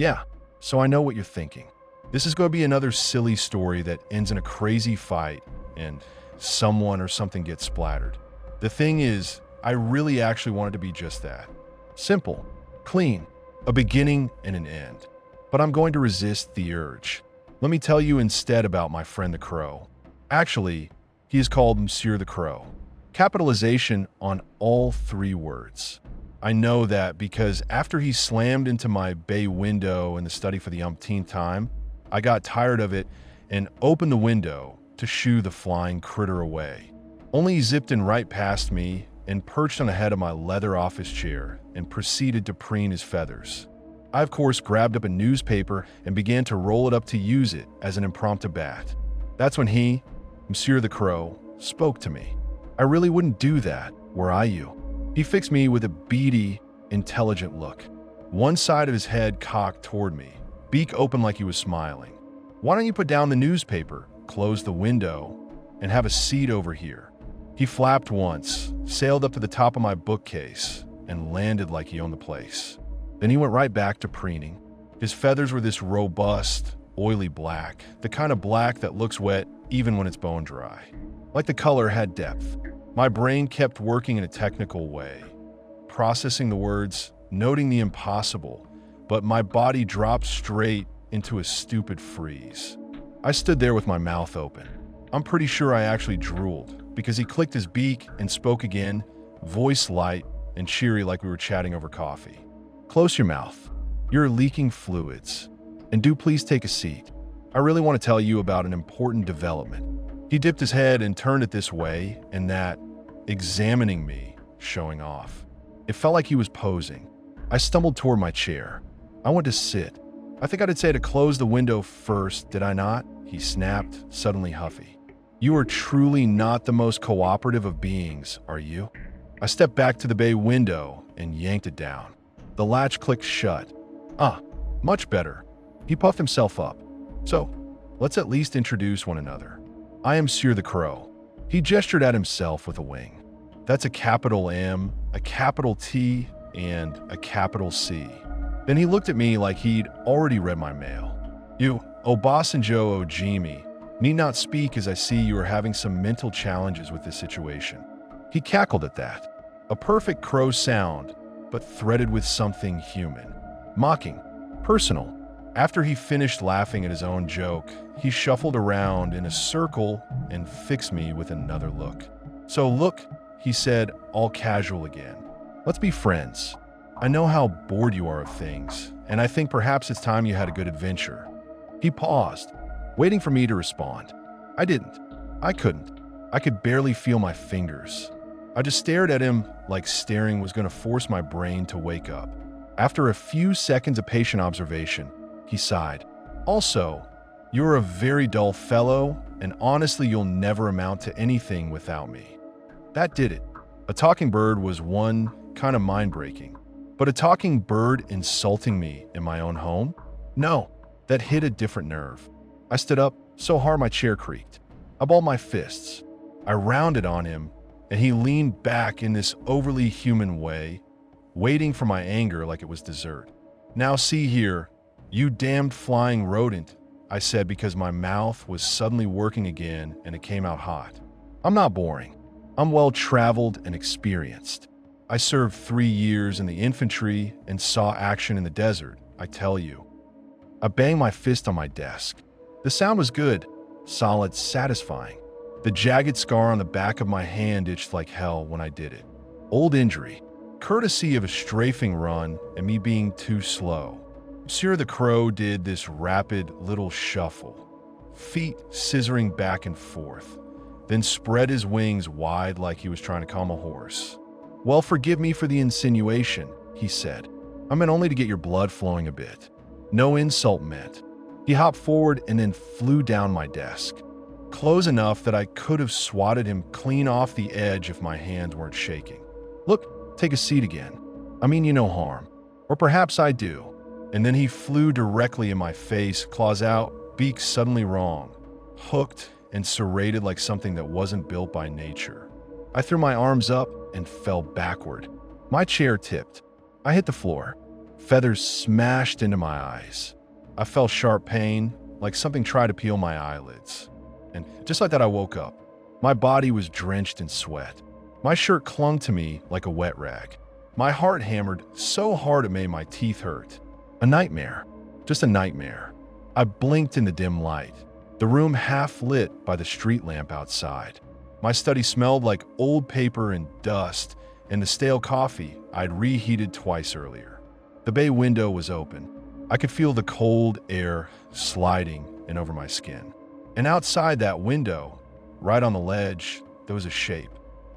Yeah, so I know what you're thinking. This is going to be another silly story that ends in a crazy fight and someone or something gets splattered. The thing is, I really actually wanted to be just that. Simple, clean, a beginning and an end. But I'm going to resist the urge. Let me tell you instead about my friend the Crow. Actually, he is called Monsieur the Crow. Capitalization on all three words. I know that because after he slammed into my bay window in the study for the umpteenth time, I got tired of it and opened the window to shoo the flying critter away. Only he zipped in right past me and perched on the head of my leather office chair and proceeded to preen his feathers. I, of course, grabbed up a newspaper and began to roll it up to use it as an impromptu bat. That's when he, Monsieur the Crow, spoke to me. I really wouldn't do that, were I you. He fixed me with a beady, intelligent look. One side of his head cocked toward me, beak open like he was smiling. Why don't you put down the newspaper, close the window, and have a seat over here? He flapped once, sailed up to the top of my bookcase, and landed like he owned the place. Then he went right back to preening. His feathers were this robust, oily black, the kind of black that looks wet even when it's bone dry. Like the color had depth. My brain kept working in a technical way, processing the words, noting the impossible, but my body dropped straight into a stupid freeze. I stood there with my mouth open. I'm pretty sure I actually drooled, because he clicked his beak and spoke again, voice light and cheery like we were chatting over coffee. Close your mouth. You're leaking fluids. And do please take a seat. I really want to tell you about an important development. He dipped his head and turned it this way and that, examining me, showing off. It felt like he was posing. I stumbled toward my chair. I went to sit. I think I'd say to close the window first, did I not? He snapped, suddenly huffy. You are truly not the most cooperative of beings, are you? I stepped back to the bay window and yanked it down. The latch clicked shut. Much better. He puffed himself up. So, let's at least introduce one another. I am Monsieur the Crow. He gestured at himself with a wing. That's a capital M, a capital T, and a capital C. Then he looked at me like he'd already read my mail. You, Obasanjo Ojimi, need not speak as I see you are having some mental challenges with this situation. He cackled at that. A perfect crow sound, but threaded with something human. Mocking. Personal. After he finished laughing at his own joke, he shuffled around in a circle and fixed me with another look. So look, he said, all casual again. Let's be friends. I know how bored you are of things, and I think perhaps it's time you had a good adventure. He paused, waiting for me to respond. I didn't. I couldn't. I could barely feel my fingers. I just stared at him like staring was going to force my brain to wake up. After a few seconds of patient observation, he sighed. Also, you're a very dull fellow, and honestly, you'll never amount to anything without me. That did it. A talking bird was one kind of mind-breaking. But a talking bird insulting me in my own home? No, that hit a different nerve. I stood up so hard my chair creaked. I balled my fists. I rounded on him, and he leaned back in this overly human way, waiting for my anger like it was dessert. Now see here, you damned flying rodent, I said because my mouth was suddenly working again and it came out hot. I'm not boring. I'm well-traveled and experienced. I served 3 years in the infantry and saw action in the desert, I tell you. I banged my fist on my desk. The sound was good, solid, satisfying. The jagged scar on the back of my hand itched like hell when I did it. Old injury, courtesy of a strafing run and me being too slow. Monsieur the Crow did this rapid little shuffle, feet scissoring back and forth, then spread his wings wide like he was trying to calm a horse. Well, forgive me for the insinuation, he said. I meant only to get your blood flowing a bit. No insult meant. He hopped forward and then flew down my desk, close enough that I could have swatted him clean off the edge if my hands weren't shaking. Look, take a seat again. I mean you no harm. Or perhaps I do. And then he flew directly in my face, claws out, beak suddenly wrong, hooked and serrated like something that wasn't built by nature. I threw my arms up and fell backward. My chair tipped. I hit the floor. Feathers smashed into my eyes. I felt sharp pain, like something tried to peel my eyelids. And just like that, I woke up. My body was drenched in sweat. My shirt clung to me like a wet rag. My heart hammered so hard it made my teeth hurt. A nightmare. Just a nightmare. I blinked in the dim light, the room half lit by the street lamp outside. My study smelled like old paper and dust and the stale coffee I'd reheated twice earlier. The bay window was open. I could feel the cold air sliding in over my skin. And outside that window, right on the ledge, there was a shape.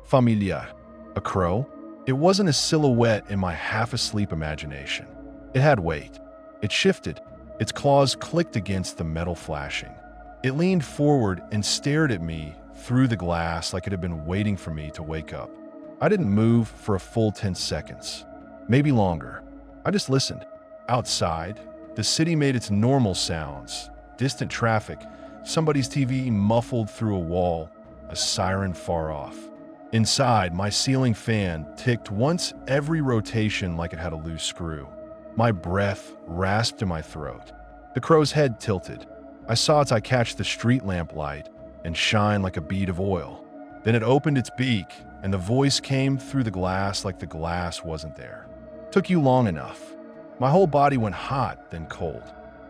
Familiar. A crow? It wasn't a silhouette in my half-asleep imagination. It had weight. It shifted. Its claws clicked against the metal flashing. It leaned forward and stared at me through the glass like it had been waiting for me to wake up. I didn't move for a full 10 seconds. Maybe longer. I just listened. Outside, the city made its normal sounds. Distant traffic, somebody's TV muffled through a wall, a siren far off. Inside, my ceiling fan ticked once every rotation like it had a loose screw. My breath rasped in my throat. The crow's head tilted. I saw its eye catch the street lamp light and shine like a bead of oil. Then it opened its beak, and the voice came through the glass like the glass wasn't there. Took you long enough. My whole body went hot, then cold.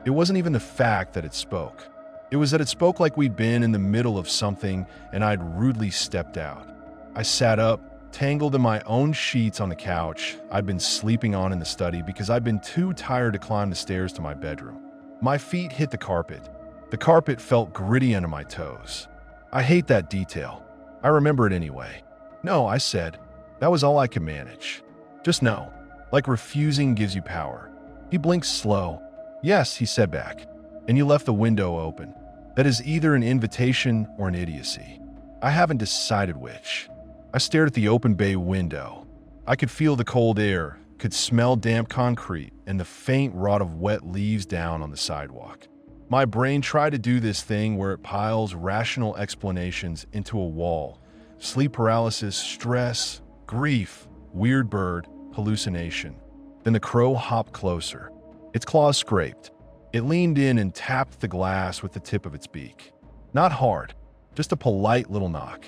It wasn't even the fact that it spoke. It was that it spoke like we'd been in the middle of something and I'd rudely stepped out. I sat up, tangled in my own sheets on the couch I'd been sleeping on in the study because I'd been too tired to climb the stairs to my bedroom. My feet hit the carpet. The carpet felt gritty under my toes. I hate that detail. I remember it anyway. No, I said. That was all I could manage. Just no. Like refusing gives you power. He blinked slow. Yes, he said back. And you left the window open. That is either an invitation or an idiocy. I haven't decided which. I stared at the open bay window. I could feel the cold air, could smell damp concrete and the faint rot of wet leaves down on the sidewalk. My brain tried to do this thing where it piles rational explanations into a wall. Sleep paralysis, stress, grief, weird bird, hallucination. Then the crow hopped closer. Its claws scraped. It leaned in and tapped the glass with the tip of its beak. Not hard, just a polite little knock.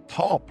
Top,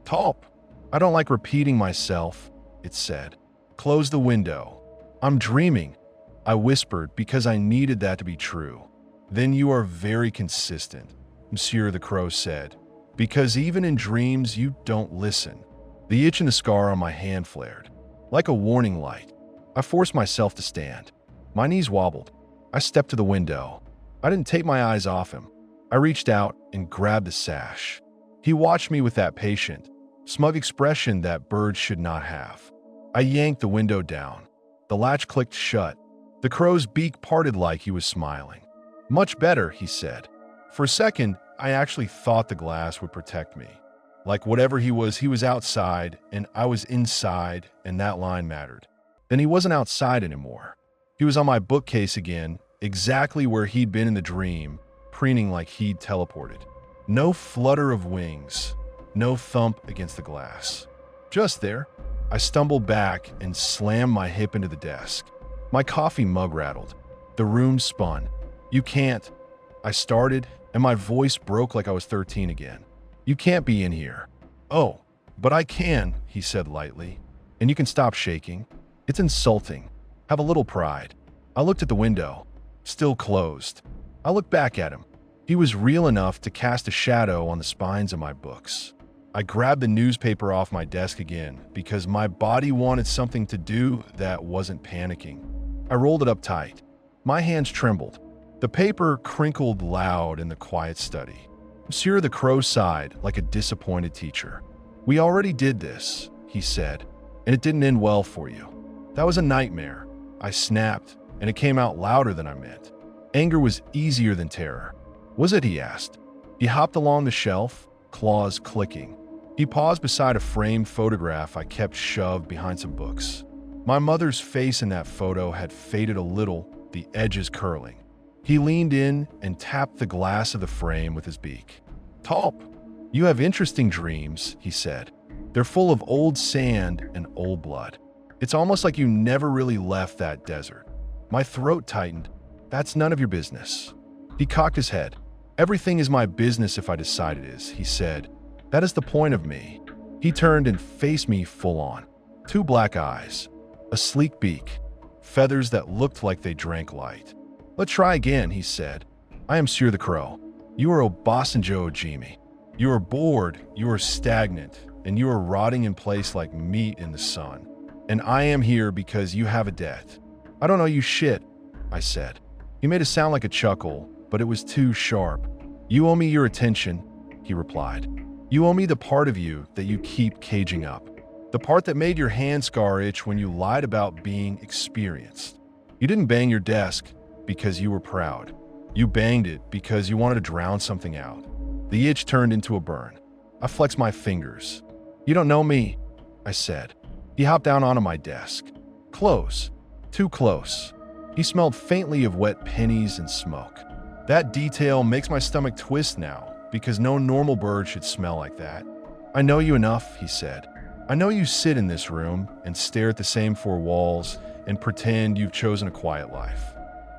top. I don't like repeating myself, it said. Close the window. I'm dreaming, I whispered because I needed that to be true. Then you are very consistent, Monsieur the Crow said, because even in dreams you don't listen. The itch and the scar on my hand flared. Like a warning light. I forced myself to stand. My knees wobbled. I stepped to the window. I didn't take my eyes off him. I reached out and grabbed the sash. He watched me with that patient, smug expression that birds should not have. I yanked the window down. The latch clicked shut. The crow's beak parted like he was smiling. Much better, he said. For a second, I actually thought the glass would protect me. Like whatever he was outside, and I was inside, and that line mattered. Then he wasn't outside anymore. He was on my bookcase again, exactly where he'd been in the dream, preening like he'd teleported. No flutter of wings, no thump against the glass. Just there, I stumbled back and slammed my hip into the desk. My coffee mug rattled. The room spun. You can't. I started, and my voice broke like I was 13 again. You can't be in here. Oh, but I can, he said lightly. And you can stop shaking. It's insulting. Have a little pride. I looked at the window. Still closed. I looked back at him. He was real enough to cast a shadow on the spines of my books. I grabbed the newspaper off my desk again because my body wanted something to do that wasn't panicking. I rolled it up tight. My hands trembled. The paper crinkled loud in the quiet study. Monsieur the Crow sighed like a disappointed teacher. We already did this, he said, and it didn't end well for you. That was a nightmare. I snapped, and it came out louder than I meant. Anger was easier than terror. Was it? He asked. He hopped along the shelf, claws clicking. He paused beside a framed photograph I kept shoved behind some books. My mother's face in that photo had faded a little, the edges curling. He leaned in and tapped the glass of the frame with his beak. Top, you have interesting dreams, he said. They're full of old sand and old blood. It's almost like you never really left that desert. My throat tightened. That's none of your business. He cocked his head. Everything is my business if I decide it is, he said. That is the point of me. He turned and faced me full on. 2 black eyes, a sleek beak, feathers that looked like they drank light. Let's try again, he said. I am Sir the Crow. You are Obasanjo Ojimi. You are bored, you are stagnant, and you are rotting in place like meat in the sun. And I am here because you have a debt. I don't know you shit, I said. He made it sound like a chuckle, but it was too sharp. You owe me your attention, he replied. You owe me the part of you that you keep caging up. The part that made your hand scar itch when you lied about being experienced. You didn't bang your desk because you were proud. You banged it because you wanted to drown something out. The itch turned into a burn. I flexed my fingers. You don't know me, I said. He hopped down onto my desk. Close. Too close. He smelled faintly of wet pennies and smoke. That detail makes my stomach twist now, because no normal bird should smell like that. I know you enough, he said. I know you sit in this room and stare at the same 4 walls and pretend you've chosen a quiet life.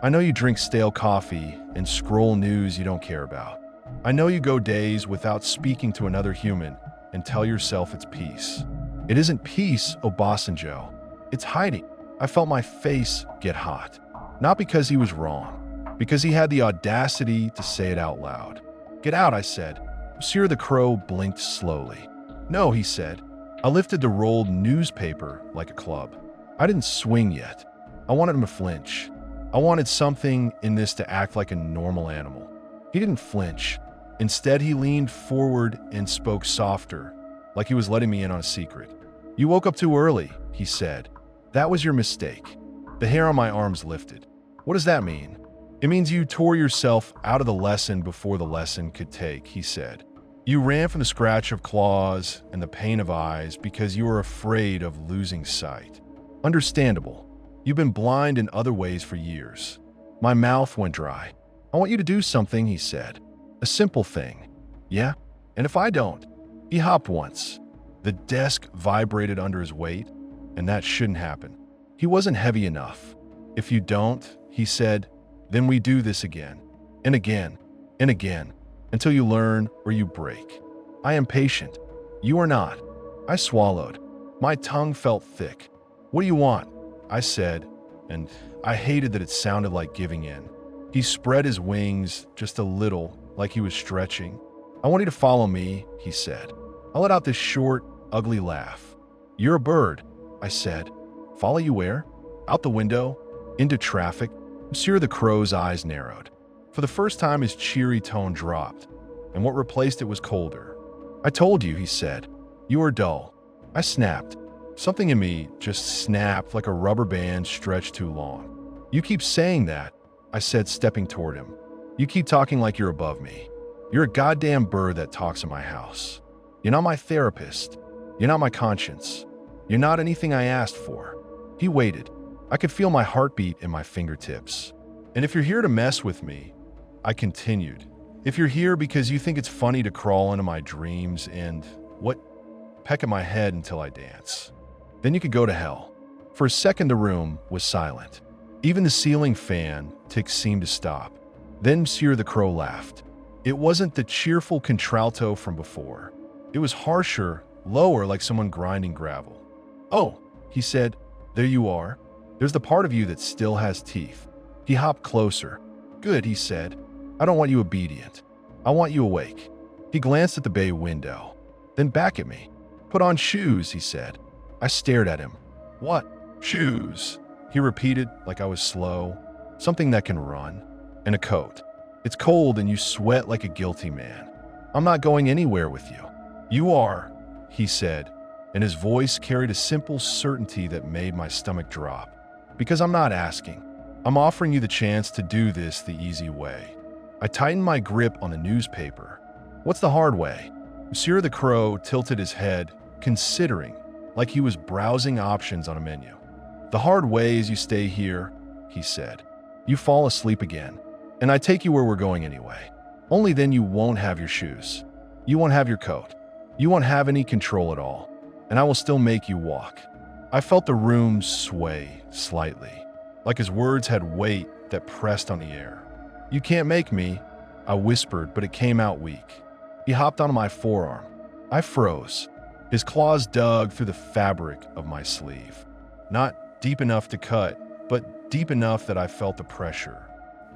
I know you drink stale coffee and scroll news you don't care about. I know you go days without speaking to another human and tell yourself it's peace. It isn't peace, Obasanjo. It's hiding. I felt my face get hot. Not because he was wrong, because he had the audacity to say it out loud. Get out, I said. Sir the Crow blinked slowly. No, he said. I lifted the rolled newspaper like a club. I didn't swing yet. I wanted him to flinch. I wanted something in this to act like a normal animal. He didn't flinch. Instead, he leaned forward and spoke softer, like he was letting me in on a secret. You woke up too early, he said. That was your mistake. The hair on my arms lifted. What does that mean? It means you tore yourself out of the lesson before the lesson could take, he said. You ran from the scratch of claws and the pain of eyes because you were afraid of losing sight. Understandable. You've been blind in other ways for years. My mouth went dry. I want you to do something, he said. A simple thing. Yeah? And if I don't? He hopped once. The desk vibrated under his weight, and that shouldn't happen. He wasn't heavy enough. If you don't, he said, then we do this again, and again, and again, until you learn or you break. I am patient. You are not. I swallowed. My tongue felt thick. What do you want? I said, and I hated that it sounded like giving in. He spread his wings just a little, like he was stretching. I want you to follow me, he said. I let out this short, ugly laugh. You're a bird, I said. Follow you where? Out the window? Into traffic? Sir the Crow's eyes narrowed. For the first time, his cheery tone dropped, and what replaced it was colder. I told you, he said. You are dull. I snapped. Something in me just snapped like a rubber band stretched too long. You keep saying that, I said, stepping toward him. You keep talking like you're above me. You're a goddamn bird that talks in my house. You're not my therapist. You're not my conscience. You're not anything I asked for. He waited. I could feel my heartbeat in my fingertips. And if you're here to mess with me, I continued. If you're here because you think it's funny to crawl into my dreams and, peck at my head until I dance, then you could go to hell. For a second, the room was silent. Even the ceiling fan ticks seemed to stop. Then Sir the Crow laughed. It wasn't the cheerful contralto from before. It was harsher, lower, like someone grinding gravel. Oh, he said, there you are. There's the part of you that still has teeth. He hopped closer. Good, he said. I don't want you obedient. I want you awake. He glanced at the bay window, then back at me. Put on shoes, he said. I stared at him. What? Shoes? He repeated like I was slow. Something that can run. And a coat. It's cold and you sweat like a guilty man. I'm not going anywhere with you. You are, he said, and his voice carried a simple certainty that made my stomach drop. Because I'm not asking. I'm offering you the chance to do this the easy way. I tightened my grip on the newspaper. What's the hard way? Sir the Crow tilted his head, considering, like he was browsing options on a menu. The hard way is you stay here, he said. You fall asleep again, and I take you where we're going anyway. Only then you won't have your shoes. You won't have your coat. You won't have any control at all, and I will still make you walk. I felt the room sway slightly, like his words had weight that pressed on the air. "You can't make me," I whispered, but it came out weak. He hopped onto my forearm. I froze. His claws dug through the fabric of my sleeve. Not deep enough to cut, but deep enough that I felt the pressure.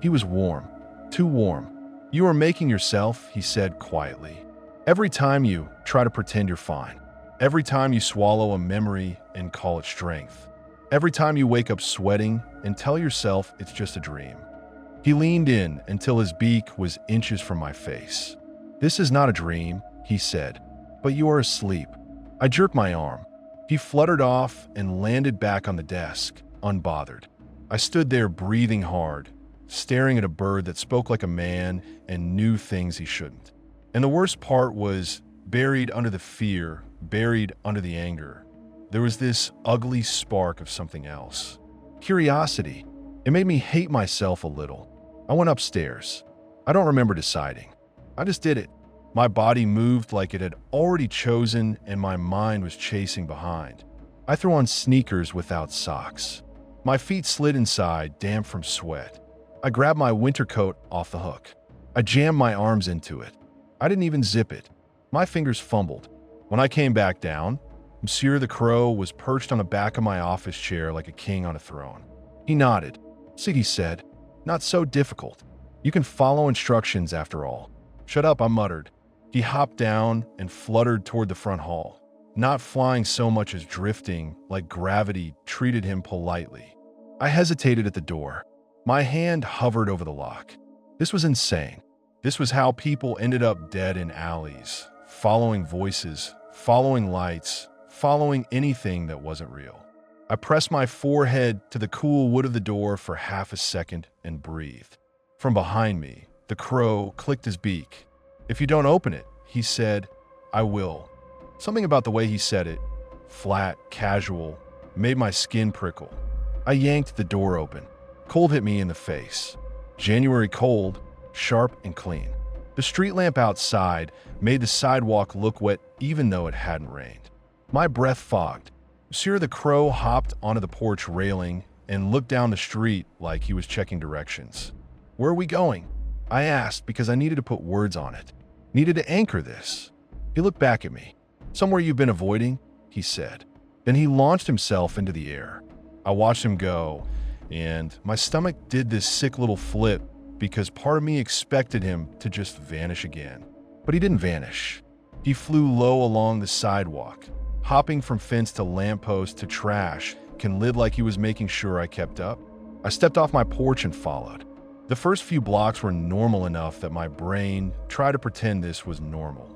He was warm, too warm. "You are making yourself," he said quietly. "Every time you try to pretend you're fine. Every time you swallow a memory and call it strength. Every time you wake up sweating and tell yourself it's just a dream." He leaned in until his beak was inches from my face. "This is not a dream," he said, "but you are asleep." I jerked my arm. He fluttered off and landed back on the desk, unbothered. I stood there breathing hard, staring at a bird that spoke like a man and knew things he shouldn't. And the worst part was, buried under the fear, buried under the anger, there was this ugly spark of something else. Curiosity. It made me hate myself a little. I went upstairs. I don't remember deciding. I just did it. My body moved like it had already chosen, and my mind was chasing behind. I threw on sneakers without socks. My feet slid inside, damp from sweat. I grabbed my winter coat off the hook. I jammed my arms into it. I didn't even zip it. My fingers fumbled. When I came back down, Monsieur the Crow was perched on the back of my office chair like a king on a throne. He nodded. "See," he said, "not so difficult. You can follow instructions after all." "Shut up," I muttered. He hopped down and fluttered toward the front hall, not flying so much as drifting, like gravity treated him politely. I hesitated at the door. My hand hovered over the lock. This was insane. This was how people ended up dead in alleys, following voices, following lights, following anything that wasn't real. I pressed my forehead to the cool wood of the door for half a second and breathed. From behind me, the crow clicked his beak. "If you don't open it," he said, "I will." Something about the way he said it, flat, casual, made my skin prickle. I yanked the door open. Cold hit me in the face. January cold, sharp and clean. The street lamp outside made the sidewalk look wet even though it hadn't rained. My breath fogged. Monsieur the Crow hopped onto the porch railing and looked down the street like he was checking directions. "Where are we going?" I asked because I needed to put words on it. Needed to anchor this. He looked back at me. "Somewhere you've been avoiding," he said. Then he launched himself into the air. I watched him go, and my stomach did this sick little flip because part of me expected him to just vanish again. But he didn't vanish. He flew low along the sidewalk, hopping from fence to lamppost to trash, can live like he was making sure I kept up. I stepped off my porch and followed. The first few blocks were normal enough that my brain tried to pretend this was normal.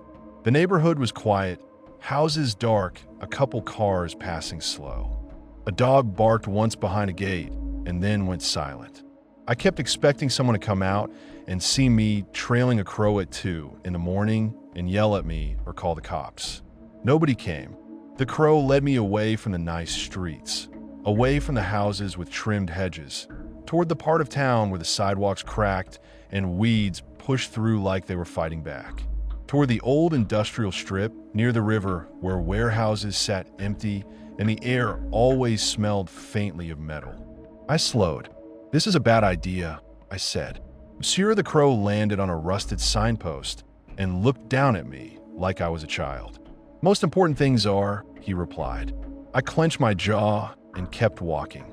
The neighborhood was quiet, houses dark, a couple cars passing slow. A dog barked once behind a gate and then went silent. I kept expecting someone to come out and see me trailing a crow at 2 in the morning and yell at me or call the cops. Nobody came. The crow led me away from the nice streets, away from the houses with trimmed hedges, toward the part of town where the sidewalks cracked and weeds pushed through like they were fighting back, toward the old industrial strip near the river where warehouses sat empty and the air always smelled faintly of metal. I slowed. "This is a bad idea," I said. Monsieur the Crow landed on a rusted signpost and looked down at me like I was a child. "Most important things are," he replied. I clenched my jaw and kept walking.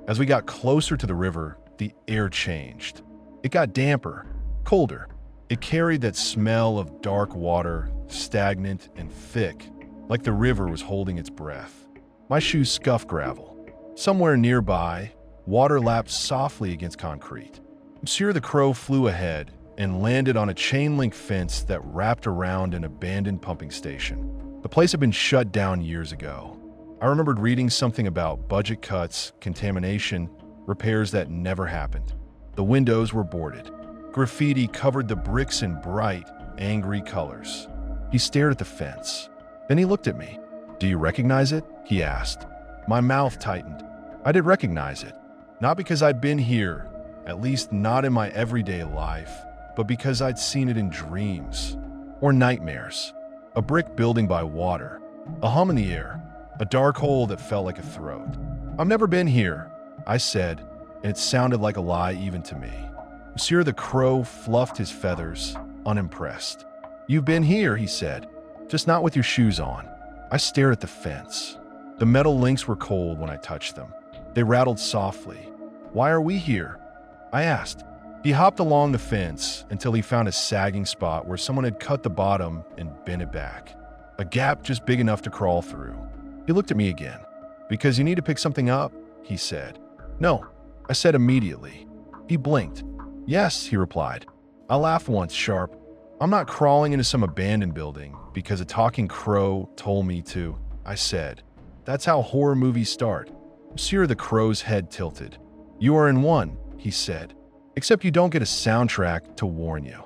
As we got closer to the river, the air changed. It got damper, colder. It carried that smell of dark water, stagnant and thick, like the river was holding its breath. My shoes scuffed gravel. Somewhere nearby, water lapped softly against concrete. Monsieur the Crow flew ahead and landed on a chain-link fence that wrapped around an abandoned pumping station. The place had been shut down years ago. I remembered reading something about budget cuts, contamination, repairs that never happened. The windows were boarded. Graffiti covered the bricks in bright, angry colors. He stared at the fence. Then he looked at me. "Do you recognize it?" he asked. My mouth tightened. I did recognize it. Not because I'd been here, at least not in my everyday life, but because I'd seen it in dreams or nightmares. A brick building by water, a hum in the air, a dark hole that felt like a throat. "I've never been here," I said, and it sounded like a lie even to me. Monsieur the Crow fluffed his feathers, unimpressed. "You've been here," he said, "just not with your shoes on." I stared at the fence. The metal links were cold when I touched them. They rattled softly. "Why are we here?" I asked. He hopped along the fence until he found a sagging spot where someone had cut the bottom and bent it back. A gap just big enough to crawl through. He looked at me again. "Because you need to pick something up?" he said. "No," I said immediately. He blinked. "Yes," he replied. I laughed once, sharp. "I'm not crawling into some abandoned building because a talking crow told me to," I said. "That's how horror movies start." Monsieur the Crow's head tilted. "You are in one," he said. "Except you don't get a soundtrack to warn you."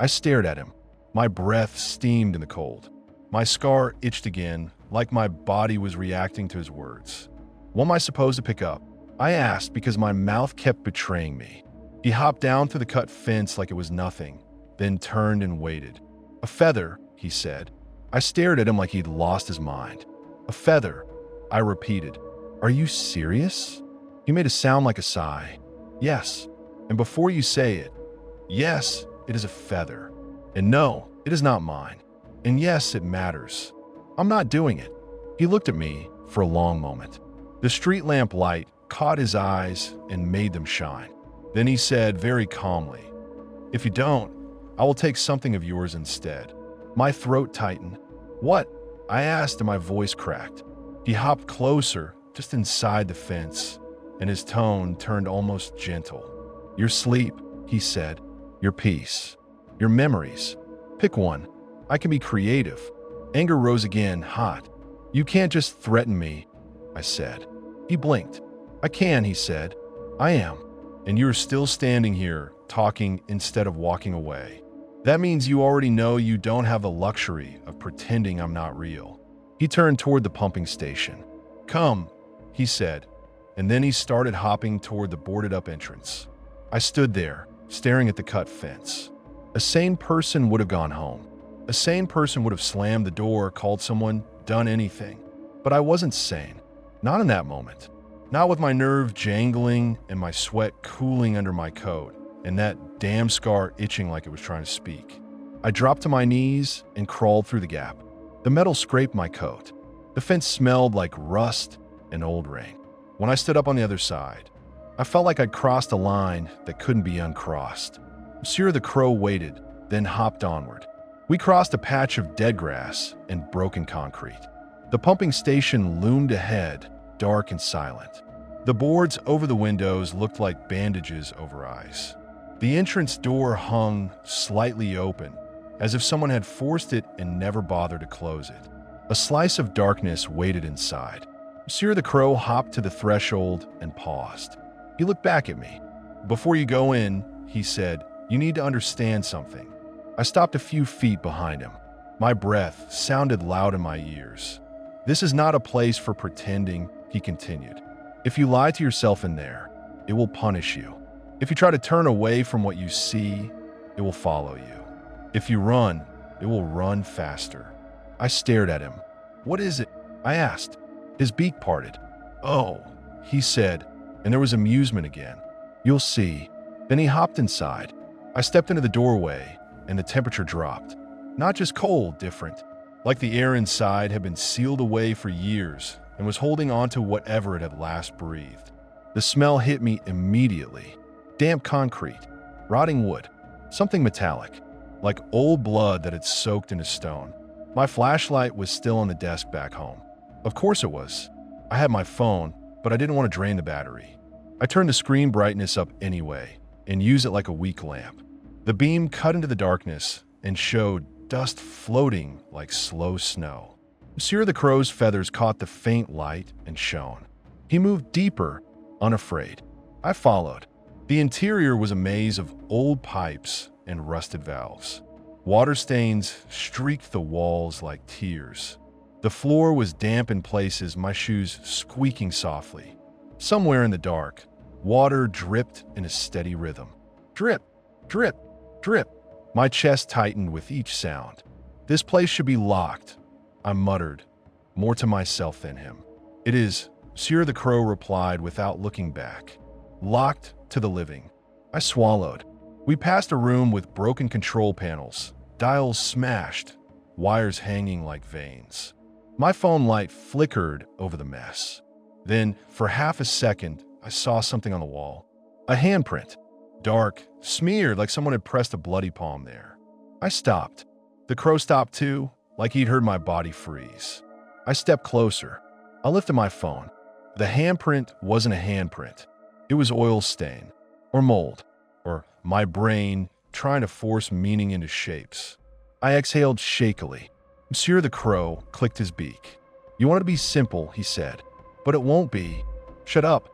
I stared at him. My breath steamed in the cold. My scar itched again, like my body was reacting to his words. "What am I supposed to pick up?" I asked because my mouth kept betraying me. He hopped down through the cut fence like it was nothing, then turned and waited. "A feather," he said. I stared at him like he'd lost his mind. "A feather," I repeated. "Are you serious?" He made a sound like a sigh. "Yes. And before you say it, yes, it is a feather. And no, it is not mine. And yes, it matters. I'm not doing it." He looked at me for a long moment. The street lamp light caught his eyes and made them shine. Then he said very calmly, "If you don't, I will take something of yours instead." My throat tightened. "What?" I asked and my voice cracked. He hopped closer, just inside the fence, and his tone turned almost gentle. "Your sleep," he said. "Your peace. Your memories. Pick one. I can be creative." Anger rose again, hot. "You can't just threaten me," I said. He blinked. "I can," he said. "I am. And you're still standing here, talking instead of walking away. That means you already know you don't have the luxury of pretending I'm not real." He turned toward the pumping station. "Come," he said, and then he started hopping toward the boarded-up entrance. I stood there, staring at the cut fence. A sane person would have gone home. A sane person would have slammed the door, called someone, done anything. But I wasn't sane. Not in that moment. Not with my nerve jangling and my sweat cooling under my coat, and that damn scar itching like it was trying to speak. I dropped to my knees and crawled through the gap. The metal scraped my coat. The fence smelled like rust and old rain. When I stood up on the other side, I felt like I'd crossed a line that couldn't be uncrossed. Monsieur the Crow waited, then hopped onward. We crossed a patch of dead grass and broken concrete. The pumping station loomed ahead, dark and silent. The boards over the windows looked like bandages over eyes. The entrance door hung slightly open, as if someone had forced it and never bothered to close it. A slice of darkness waited inside. Monsieur the Crow hopped to the threshold and paused. He looked back at me. "Before you go in," he said, "you need to understand something." I stopped a few feet behind him. My breath sounded loud in my ears. "This is not a place for pretending," he continued. "If you lie to yourself in there, it will punish you. If you try to turn away from what you see, it will follow you. If you run, it will run faster." I stared at him. "What is it?" I asked. His beak parted. "Oh," he said, and there was amusement again. "You'll see." Then he hopped inside. I stepped into the doorway, and the temperature dropped. Not just cold, different. Like the air inside had been sealed away for years and was holding on to whatever it had last breathed. The smell hit me immediately. Damp concrete, rotting wood, something metallic, like old blood that had soaked into stone. My flashlight was still on the desk back home. Of course it was. I had my phone, but I didn't want to drain the battery. I turned the screen brightness up anyway and used it like a weak lamp. The beam cut into the darkness and showed dust floating like slow snow. Monsieur the Crow's feathers caught the faint light and shone. He moved deeper, unafraid. I followed. The interior was a maze of old pipes and rusted valves. Water stains streaked the walls like tears. The floor was damp in places, my shoes squeaking softly. Somewhere in the dark, water dripped in a steady rhythm. Drip, drip, drip. My chest tightened with each sound. "This place should be locked," I muttered. more to myself than him. It is, Monsieur the Crow replied without looking back. Locked to the living. I swallowed. We passed a room with broken control panels, dials smashed, wires hanging like veins. My phone light flickered over the mess. Then, for half a second, I saw something on the wall. A handprint. Dark, smeared like someone had pressed a bloody palm there. I stopped. The crow stopped too, like he'd heard my body freeze. I stepped closer. I lifted my phone. The handprint wasn't a handprint. It was oil stain, or mold, or my brain trying to force meaning into shapes. I exhaled shakily. Monsieur the Crow clicked his beak. You want it to be simple, he said, but it won't be. Shut up.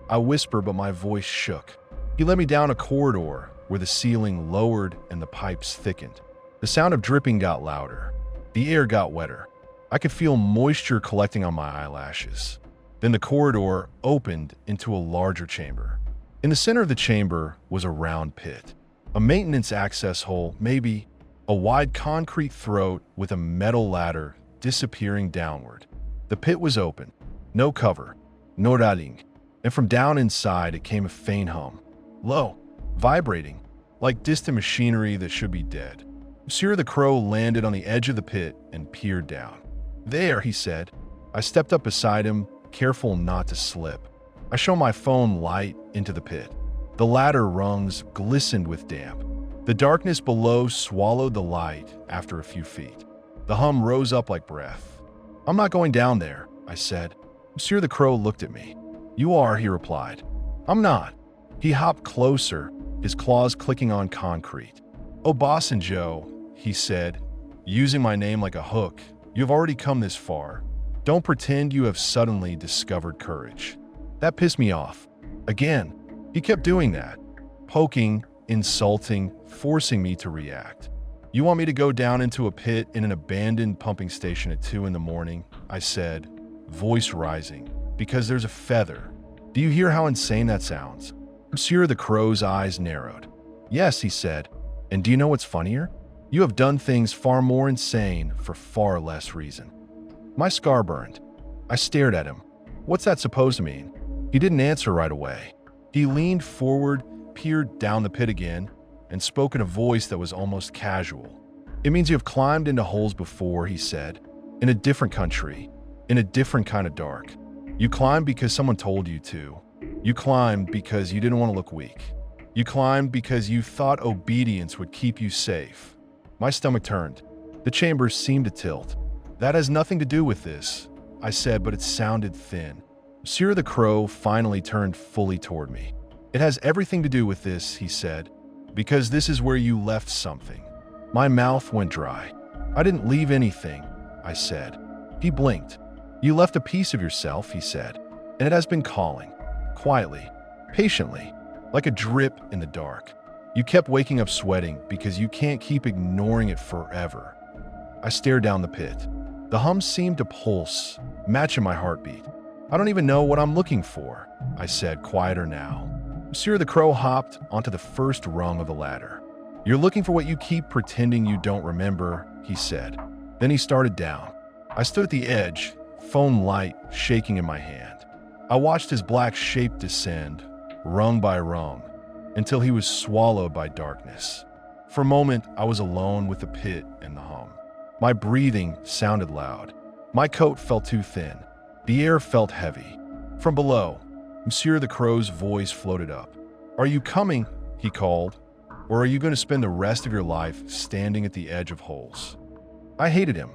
I whispered, but my voice shook. He led me down a corridor where the ceiling lowered and the pipes thickened. The sound of dripping got louder. The air got wetter. I could feel moisture collecting on my eyelashes. Then the corridor opened into a larger chamber. In the center of the chamber was a round pit. A maintenance access hole, maybe. A wide concrete throat with a metal ladder disappearing downward. The pit was open. No cover. No railing. And from down inside it came a faint hum. Low. Vibrating. Like distant machinery that should be dead. Monsieur the Crow landed on the edge of the pit and peered down. There, he said. I stepped up beside him, careful not to slip. I shone my phone light into the pit. The ladder rungs glistened with damp. The darkness below swallowed the light after a few feet. The hum rose up like breath. I'm not going down there, I said. Monsieur the Crow looked at me. You are, he replied. I'm not. He hopped closer, his claws clicking on concrete. Oh, Boss and Joe, he said, using my name like a hook. You've already come this far. Don't pretend you have suddenly discovered courage. That pissed me off. Again, he kept doing that. Poking, insulting, forcing me to react. You want me to go down into a pit in an abandoned pumping station at 2 in the morning? I said, voice rising, because there's a feather. Do you hear how insane that sounds? Monsieur the Crow's eyes narrowed. Yes, he said. And do you know what's funnier? You have done things far more insane for far less reason. My scar burned. I stared at him. What's that supposed to mean? He didn't answer right away. He leaned forward, peered down the pit again, and spoke in a voice that was almost casual. It means you have climbed into holes before, he said. In a different country. In a different kind of dark. You climbed because someone told you to. You climbed because you didn't want to look weak. You climbed because you thought obedience would keep you safe. My stomach turned. The chamber seemed to tilt. That has nothing to do with this, I said, but it sounded thin. Monsieur the Crow finally turned fully toward me. It has everything to do with this, he said, because this is where you left something. My mouth went dry. I didn't leave anything, I said. He blinked. You left a piece of yourself, he said, and it has been calling, quietly, patiently, like a drip in the dark. You kept waking up sweating because you can't keep ignoring it forever. I stared down the pit. The hum seemed to pulse, matching my heartbeat. I don't even know what I'm looking for, I said, quieter now. Monsieur the Crow hopped onto the first rung of the ladder. You're looking for what you keep pretending you don't remember, he said. Then he started down. I stood at the edge, phone light shaking in my hand. I watched his black shape descend, rung by rung, until he was swallowed by darkness. For a moment, I was alone with the pit and the hum. My breathing sounded loud. My coat felt too thin. The air felt heavy. From below, Monsieur the Crow's voice floated up. Are you coming? He called. Or are you going to spend the rest of your life standing at the edge of holes? I hated him.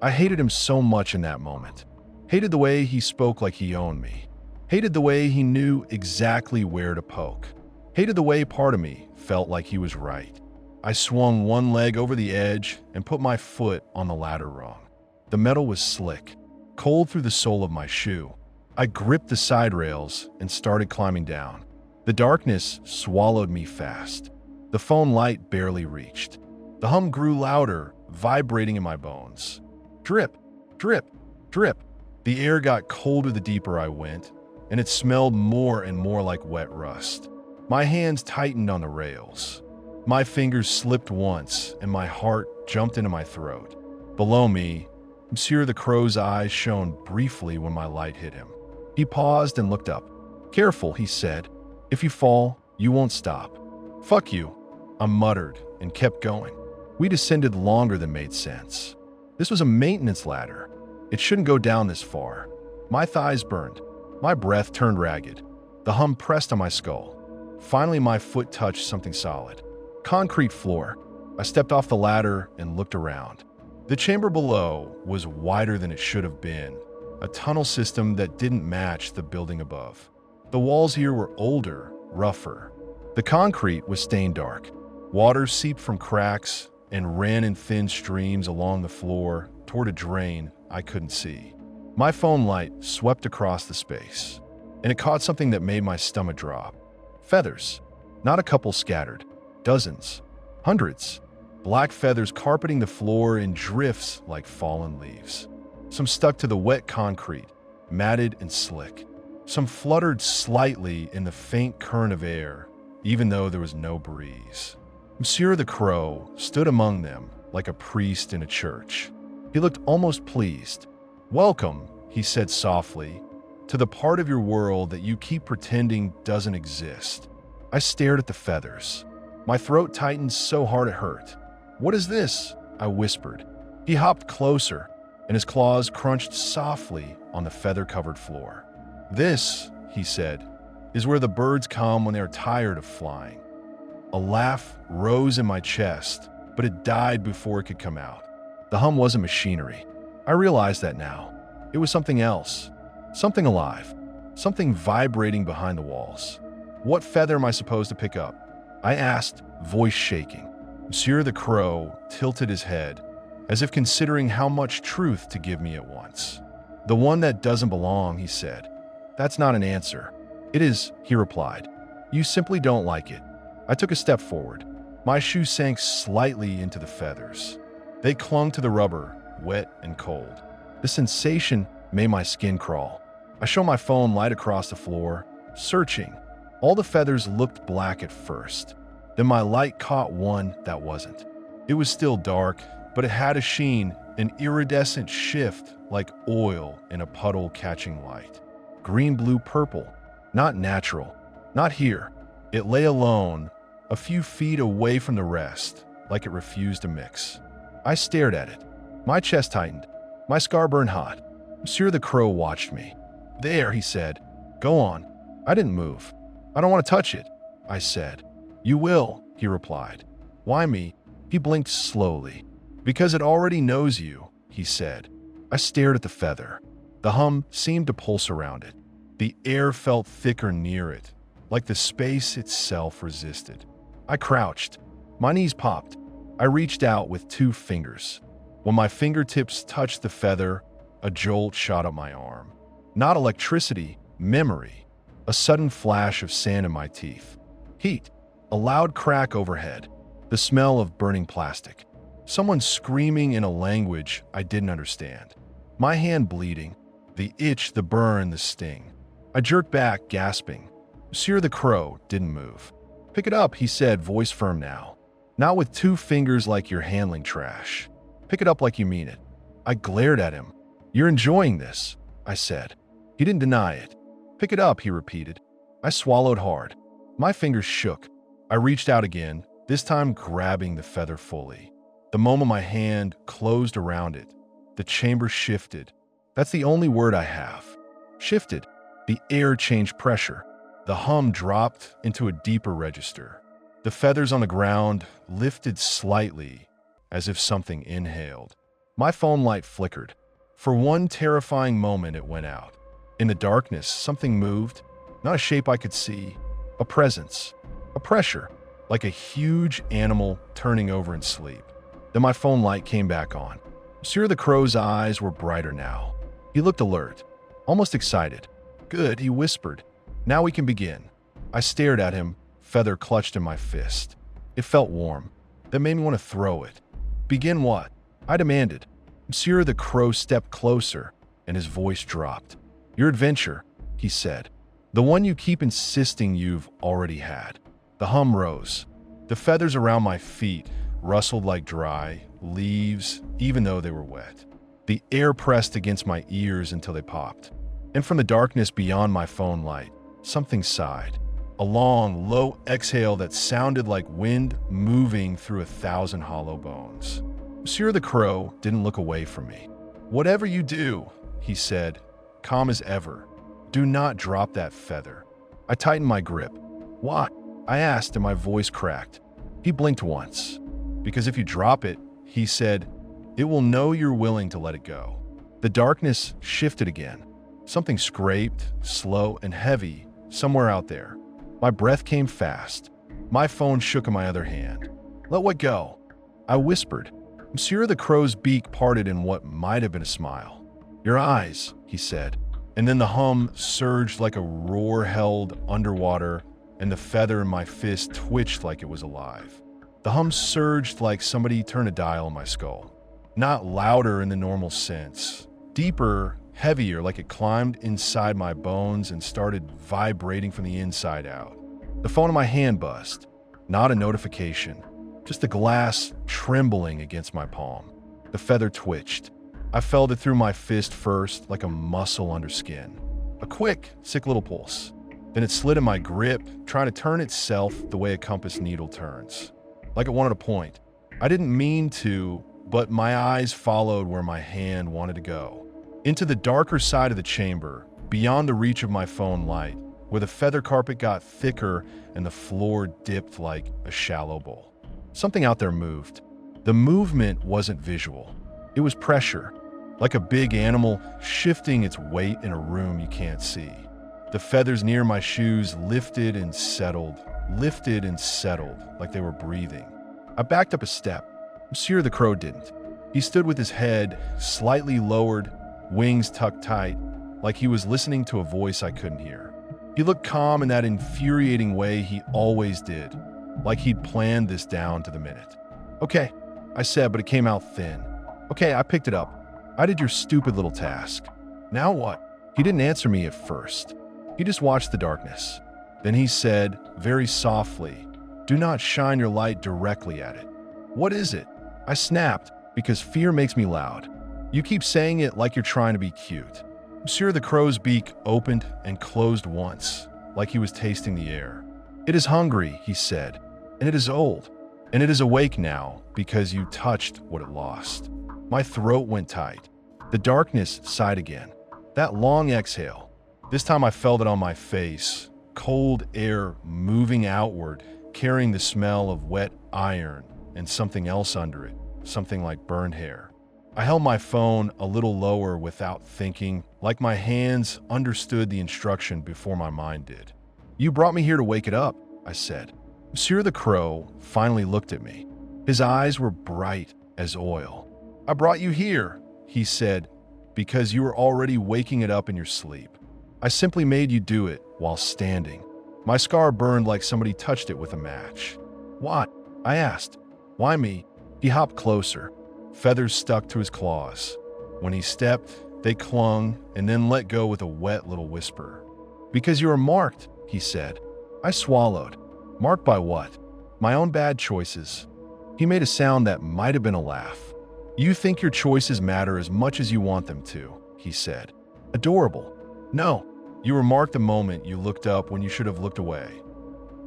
I hated him so much in that moment. Hated the way he spoke like he owned me. Hated the way he knew exactly where to poke. Hated the way part of me felt like he was right. I swung one leg over the edge and put my foot on the ladder rung. The metal was slick, cold through the sole of my shoe. I gripped the side rails and started climbing down. The darkness swallowed me fast. The phone light barely reached. The hum grew louder, vibrating in my bones. Drip, drip, drip. The air got colder the deeper I went, and it smelled more and more like wet rust. My hands tightened on the rails. My fingers slipped once, and my heart jumped into my throat. Below me, Monsieur the Crow's eyes shone briefly when my light hit him. He paused and looked up. "Careful," he said. "If you fall, you won't stop." "Fuck you," I muttered and kept going. We descended longer than made sense. This was a maintenance ladder. It shouldn't go down this far. My thighs burned. My breath turned ragged. The hum pressed on my skull. Finally, my foot touched something solid. Concrete floor. I stepped off the ladder and looked around. The chamber below was wider than it should have been, a tunnel system that didn't match the building above. The walls here were older, rougher. The concrete was stained dark. Water seeped from cracks and ran in thin streams along the floor toward a drain I couldn't see. My phone light swept across the space, and it caught something that made my stomach drop. Feathers. Not a couple scattered. Dozens. Hundreds. Black feathers carpeting the floor in drifts like fallen leaves. Some stuck to the wet concrete, matted and slick. Some fluttered slightly in the faint current of air, even though there was no breeze. Monsieur the Crow stood among them like a priest in a church. He looked almost pleased. "Welcome," he said softly, "to the part of your world that you keep pretending doesn't exist." I stared at the feathers. My throat tightened so hard it hurt. "What is this?" I whispered. He hopped closer, and his claws crunched softly on the feather-covered floor. "This," he said, "is where the birds come when they are tired of flying." A laugh rose in my chest, but it died before it could come out. The hum wasn't machinery. I realized that now. It was something else. Something alive. Something vibrating behind the walls. "What feather am I supposed to pick up?" I asked, voice shaking. Monsieur the Crow tilted his head, as if considering how much truth to give me at once. "The one that doesn't belong," he said. "That's not an answer." "It is," he replied. "You simply don't like it." I took a step forward. My shoe sank slightly into the feathers. They clung to the rubber, wet and cold. The sensation made my skin crawl. I shone my phone light across the floor, searching. All the feathers looked black at first. Then my light caught one that wasn't. It was still dark, but it had a sheen, an iridescent shift like oil in a puddle catching light. Green, blue, purple. Not natural. Not here. It lay alone, a few feet away from the rest, like it refused to mix. I stared at it. My chest tightened. My scar burned hot. Monsieur the Crow watched me. "There," he said. "Go on." I didn't move. "I don't want to touch it," I said. "You will," he replied. "Why me?" He blinked slowly. "Because it already knows you," he said. I stared at the feather. The hum seemed to pulse around it. The air felt thicker near it, like the space itself resisted. I crouched. My knees popped. I reached out with 2 fingers. When my fingertips touched the feather, a jolt shot up my arm. Not electricity, memory. A sudden flash of sand in my teeth. Heat. A loud crack overhead. The smell of burning plastic. Someone screaming in a language I didn't understand. My hand bleeding. The itch, the burn, the sting. I jerked back, gasping. Monsieur the Crow didn't move. "Pick it up," he said, voice firm now. "Not with 2 fingers like you're handling trash. Pick it up like you mean it." I glared at him. "You're enjoying this," I said. He didn't deny it. "Pick it up," he repeated. I swallowed hard. My fingers shook. I reached out again, this time grabbing the feather fully. The moment my hand closed around it, the chamber shifted. That's the only word I have. Shifted. The air changed pressure. The hum dropped into a deeper register. The feathers on the ground lifted slightly, as if something inhaled. My phone light flickered. For one terrifying moment, it went out. In the darkness, something moved, not a shape I could see, a presence, a pressure, like a huge animal turning over in sleep. Then my phone light came back on. Monsieur the Crow's eyes were brighter now. He looked alert, almost excited. "Good," he whispered. "Now we can begin." I stared at him, feather clutched in my fist. It felt warm. That made me want to throw it. "Begin what?" I demanded. Monsieur the Crow stepped closer, and his voice dropped. "Your adventure," he said. "The one you keep insisting you've already had." The hum rose. The feathers around my feet rustled like dry leaves, even though they were wet. The air pressed against my ears until they popped. And from the darkness beyond my phone light, something sighed. A long, low exhale that sounded like wind moving through 1,000 hollow bones. Monsieur the Crow didn't look away from me. "Whatever you do," he said, calm as ever, "do not drop that feather." I tightened my grip. "Why?" I asked, and my voice cracked. He blinked once. "Because if you drop it," he said, "it will know you're willing to let it go." The darkness shifted again. Something scraped, slow and heavy, somewhere out there. My breath came fast. My phone shook in my other hand. "Let what go?" I whispered. Monsieur the Crow's beak parted in what might have been a smile. "Your eyes," he said. And then the hum surged like a roar held underwater, and the feather in my fist twitched like it was alive. The hum surged like somebody turned a dial in my skull. Not louder in the normal sense. Deeper, heavier, like it climbed inside my bones and started vibrating from the inside out. The phone in my hand buzzed. Not a notification. Just the glass trembling against my palm. The feather twitched. I felt it through my fist first, like a muscle under skin. A quick, sick little pulse. Then it slid in my grip, trying to turn itself the way a compass needle turns. Like it wanted to point. I didn't mean to, but my eyes followed where my hand wanted to go. Into the darker side of the chamber, beyond the reach of my phone light, where the feather carpet got thicker and the floor dipped like a shallow bowl. Something out there moved. The movement wasn't visual. It was pressure, like a big animal shifting its weight in a room you can't see. The feathers near my shoes lifted and settled, like they were breathing. I backed up a step. Monsieur the Crow didn't. He stood with his head slightly lowered, wings tucked tight, like he was listening to a voice I couldn't hear. He looked calm in that infuriating way he always did, like he'd planned this down to the minute. "Okay," I said, but it came out thin. "Okay, I picked it up. I did your stupid little task. Now what?" He didn't answer me at first. He just watched the darkness. Then he said, very softly, "Do not shine your light directly at it." "What is it?" I snapped, because fear makes me loud. "You keep saying it like you're trying to be cute." Monsieur the Crow's beak opened and closed once, like he was tasting the air. "It is hungry," he said, "and it is old, and it is awake now because you touched what it lost." My throat went tight. The darkness sighed again. That long exhale. This time I felt it on my face, cold air moving outward, carrying the smell of wet iron and something else under it, something like burned hair. I held my phone a little lower without thinking, like my hands understood the instruction before my mind did. "You brought me here to wake it up," I said. Monsieur the Crow finally looked at me. His eyes were bright as oil. "I brought you here," he said, "because you were already waking it up in your sleep. I simply made you do it while standing." My scar burned like somebody touched it with a match. "What?" I asked. "Why me?" He hopped closer. Feathers stuck to his claws. When he stepped, they clung and then let go with a wet little whisper. "Because you are marked," he said. I swallowed. Marked by what? My own bad choices. He made a sound that might have been a laugh. "You think your choices matter as much as you want them to," he said. Adorable. "No, you were marked the moment you looked up when you should have looked away."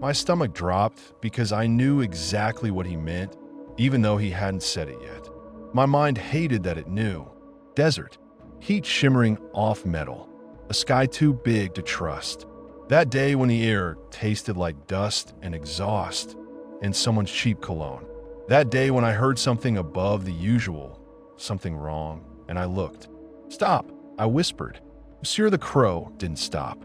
My stomach dropped because I knew exactly what he meant, even though he hadn't said it yet. My mind hated that it knew. Desert. Heat shimmering off metal. A sky too big to trust. That day when the air tasted like dust and exhaust and someone's cheap cologne. That day when I heard something above the usual, something wrong, and I looked. "Stop," I whispered. Monsieur the Crow didn't stop.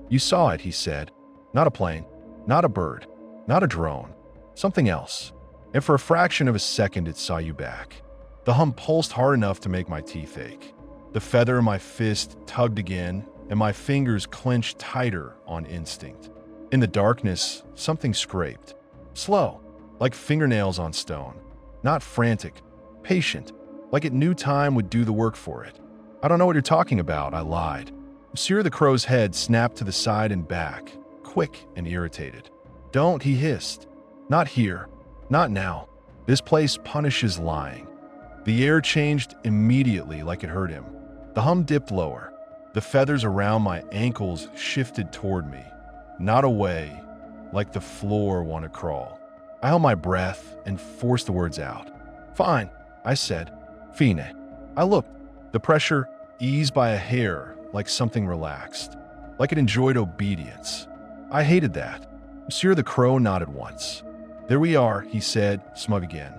"You saw it," he said. "Not a plane, not a bird, not a drone, something else. And for a fraction of a second it saw you back." The hum pulsed hard enough to make my teeth ache. The feather in my fist tugged again, and my fingers clenched tighter on instinct. In the darkness, something scraped. Slow, like fingernails on stone. Not frantic, patient, like it knew time would do the work for it. "I don't know what you're talking about," I lied. Monsieur the Crow's head snapped to the side and back, quick and irritated. "Don't," he hissed. "Not here. Not now. This place punishes lying." The air changed immediately like it hurt him. The hum dipped lower. The feathers around my ankles shifted toward me, not away, like the floor wanted to crawl. I held my breath and forced the words out. "Fine," I said. "Fine." I looked. The pressure eased by a hair, like something relaxed, like it enjoyed obedience. I hated that. Monsieur the Crow nodded once. "There we are," he said, smug again.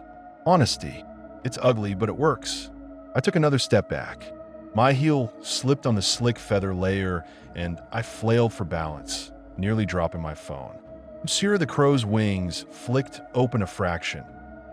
"Honesty. It's ugly, but it works." I took another step back. My heel slipped on the slick feather layer, and I flailed for balance, nearly dropping my phone. Monsieur the Crow's wings flicked open a fraction,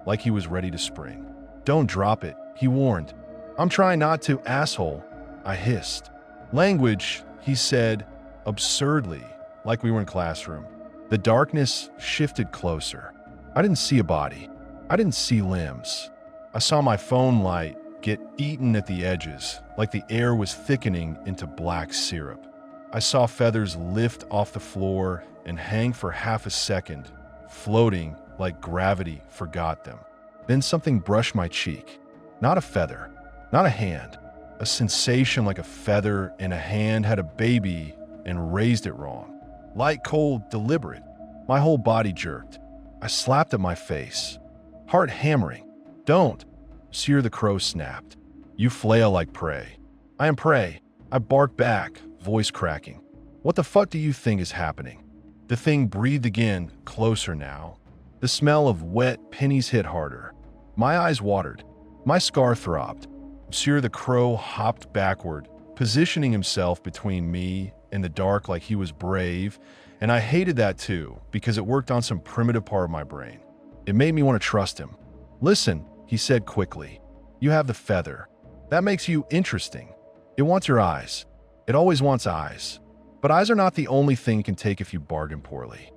like he was ready to spring. "Don't drop it," he warned. "I'm trying not to, asshole," I hissed. "Language," he said, absurdly, like we were in classroom. The darkness shifted closer. I didn't see a body. I didn't see limbs. I saw my phone light get eaten at the edges, like the air was thickening into black syrup. I saw feathers lift off the floor and hang for half a second, floating like gravity forgot them. Then something brushed my cheek. Not a feather, not a hand. A sensation like a feather in a hand had a baby and raised it wrong. Light, cold, deliberate. My whole body jerked. I slapped at my face. Heart hammering. "Don't," Monsieur the Crow snapped. "You flail like prey." "I am prey," I barked back, voice cracking. "What the fuck do you think is happening?" The thing breathed again, closer now. The smell of wet pennies hit harder. My eyes watered. My scar throbbed. Monsieur the Crow hopped backward, positioning himself between me and the dark like he was brave, and I hated that too, because it worked on some primitive part of my brain. It made me want to trust him. "Listen," he said quickly. "You have the feather. That makes you interesting. It wants your eyes. It always wants eyes. But eyes are not the only thing you can take if you bargain poorly."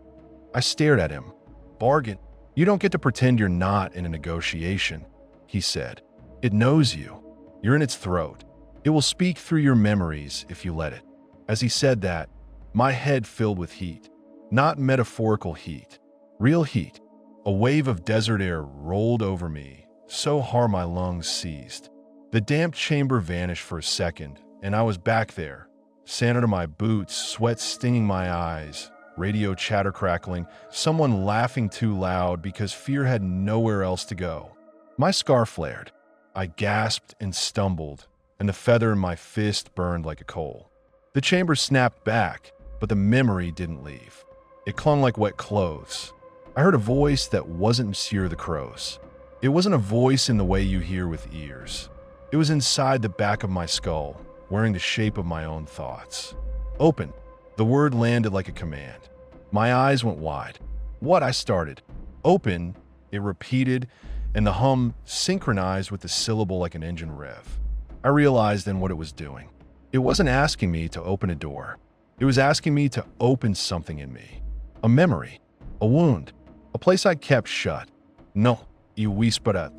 I stared at him. "Bargain? You don't get to pretend you're not in a negotiation," he said. "It knows you. You're in its throat. It will speak through your memories if you let it." As he said that, my head filled with heat. Not metaphorical heat. Real heat. A wave of desert air rolled over me, so hard my lungs seized. The damp chamber vanished for a second, and I was back there, sand under my boots, sweat stinging my eyes, radio chatter crackling, someone laughing too loud because fear had nowhere else to go. My scar flared. I gasped and stumbled, and the feather in my fist burned like a coal. The chamber snapped back, but the memory didn't leave. It clung like wet clothes. I heard a voice that wasn't Monsieur the Crow's. It wasn't a voice in the way you hear with ears. It was inside the back of my skull, wearing the shape of my own thoughts. "Open." The word landed like a command. My eyes went wide. "What?" I started. "Open," it repeated, and the hum synchronized with the syllable like an engine rev. I realized then what it was doing. It wasn't asking me to open a door. It was asking me to open something in me. A memory. A wound. A place I kept shut. "No, you whispered."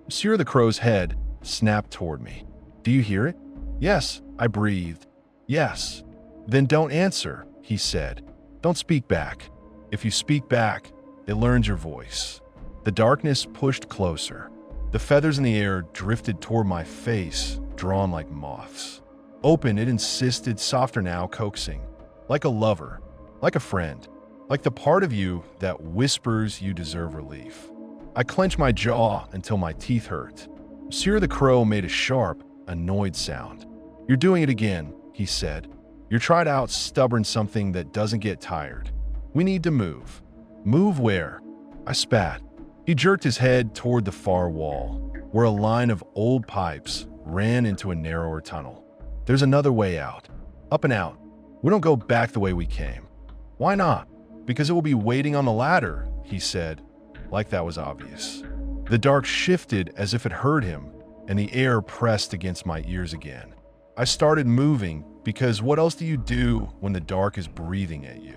Monsieur the Crow's head snapped toward me. "Do you hear it?" "Yes," I breathed. "Yes." "Then don't answer," he said. "Don't speak back. If you speak back, it learns your voice." The darkness pushed closer. The feathers in the air drifted toward my face, drawn like moths. "Open," it insisted, softer now, coaxing. Like a lover, like a friend, like the part of you that whispers you deserve relief. I clenched my jaw until my teeth hurt. Monsieur the Crow made a sharp, annoyed sound. "You're doing it again," he said. "You're trying to out stubborn something that doesn't get tired. We need to move." "Move where?" I spat. He jerked his head toward the far wall, where a line of old pipes ran into a narrower tunnel. "There's another way out. Up and out. We don't go back the way we came." "Why not?" "Because it will be waiting on the ladder," he said, like that was obvious. The dark shifted as if it heard him, and the air pressed against my ears again. I started moving, because what else do you do when the dark is breathing at you?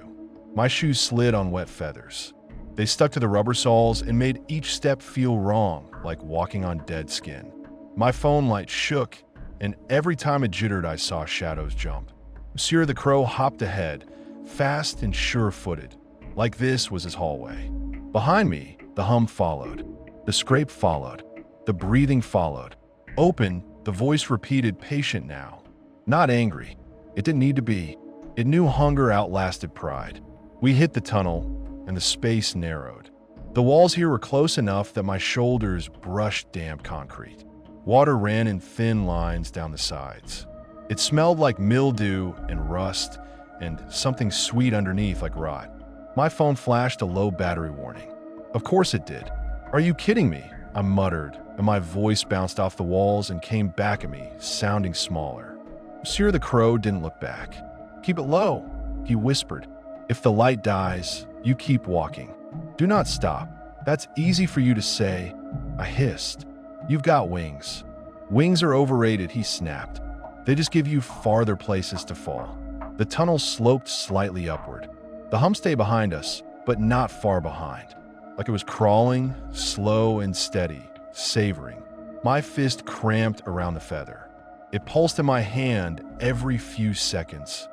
My shoes slid on wet feathers. They stuck to the rubber soles and made each step feel wrong, like walking on dead skin. My phone light shook, and every time it jittered I saw shadows jump. Monsieur the Crow hopped ahead, fast and sure-footed, like this was his hallway. Behind me, the hum followed. The scrape followed. The breathing followed. Open, the voice repeated, patient now. Not angry. It didn't need to be. It knew hunger outlasted pride. We hit the tunnel, and the space narrowed. The walls here were close enough that my shoulders brushed damp concrete. Water ran in thin lines down the sides. It smelled like mildew and rust, and something sweet underneath like rot. My phone flashed a low battery warning. Of course it did. Are you kidding me? I muttered, and my voice bounced off the walls and came back at me, sounding smaller. Monsieur the Crow didn't look back. Keep it low, he whispered. If the light dies, you keep walking. Do not stop. That's easy for you to say, I hissed. You've got wings. Wings are overrated, he snapped. They just give you farther places to fall. The tunnel sloped slightly upward. The hum stayed behind us, but not far behind. Like it was crawling, slow and steady, savoring. My fist cramped around the feather. It pulsed in my hand every few seconds,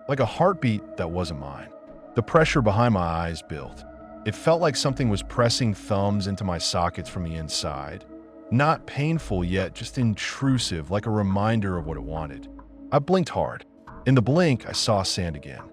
like a heartbeat that wasn't mine. The pressure behind my eyes built. It felt like something was pressing thumbs into my sockets from the inside. Not painful yet, just intrusive, like a reminder of what it wanted. I blinked hard. In the blink, I saw sand again.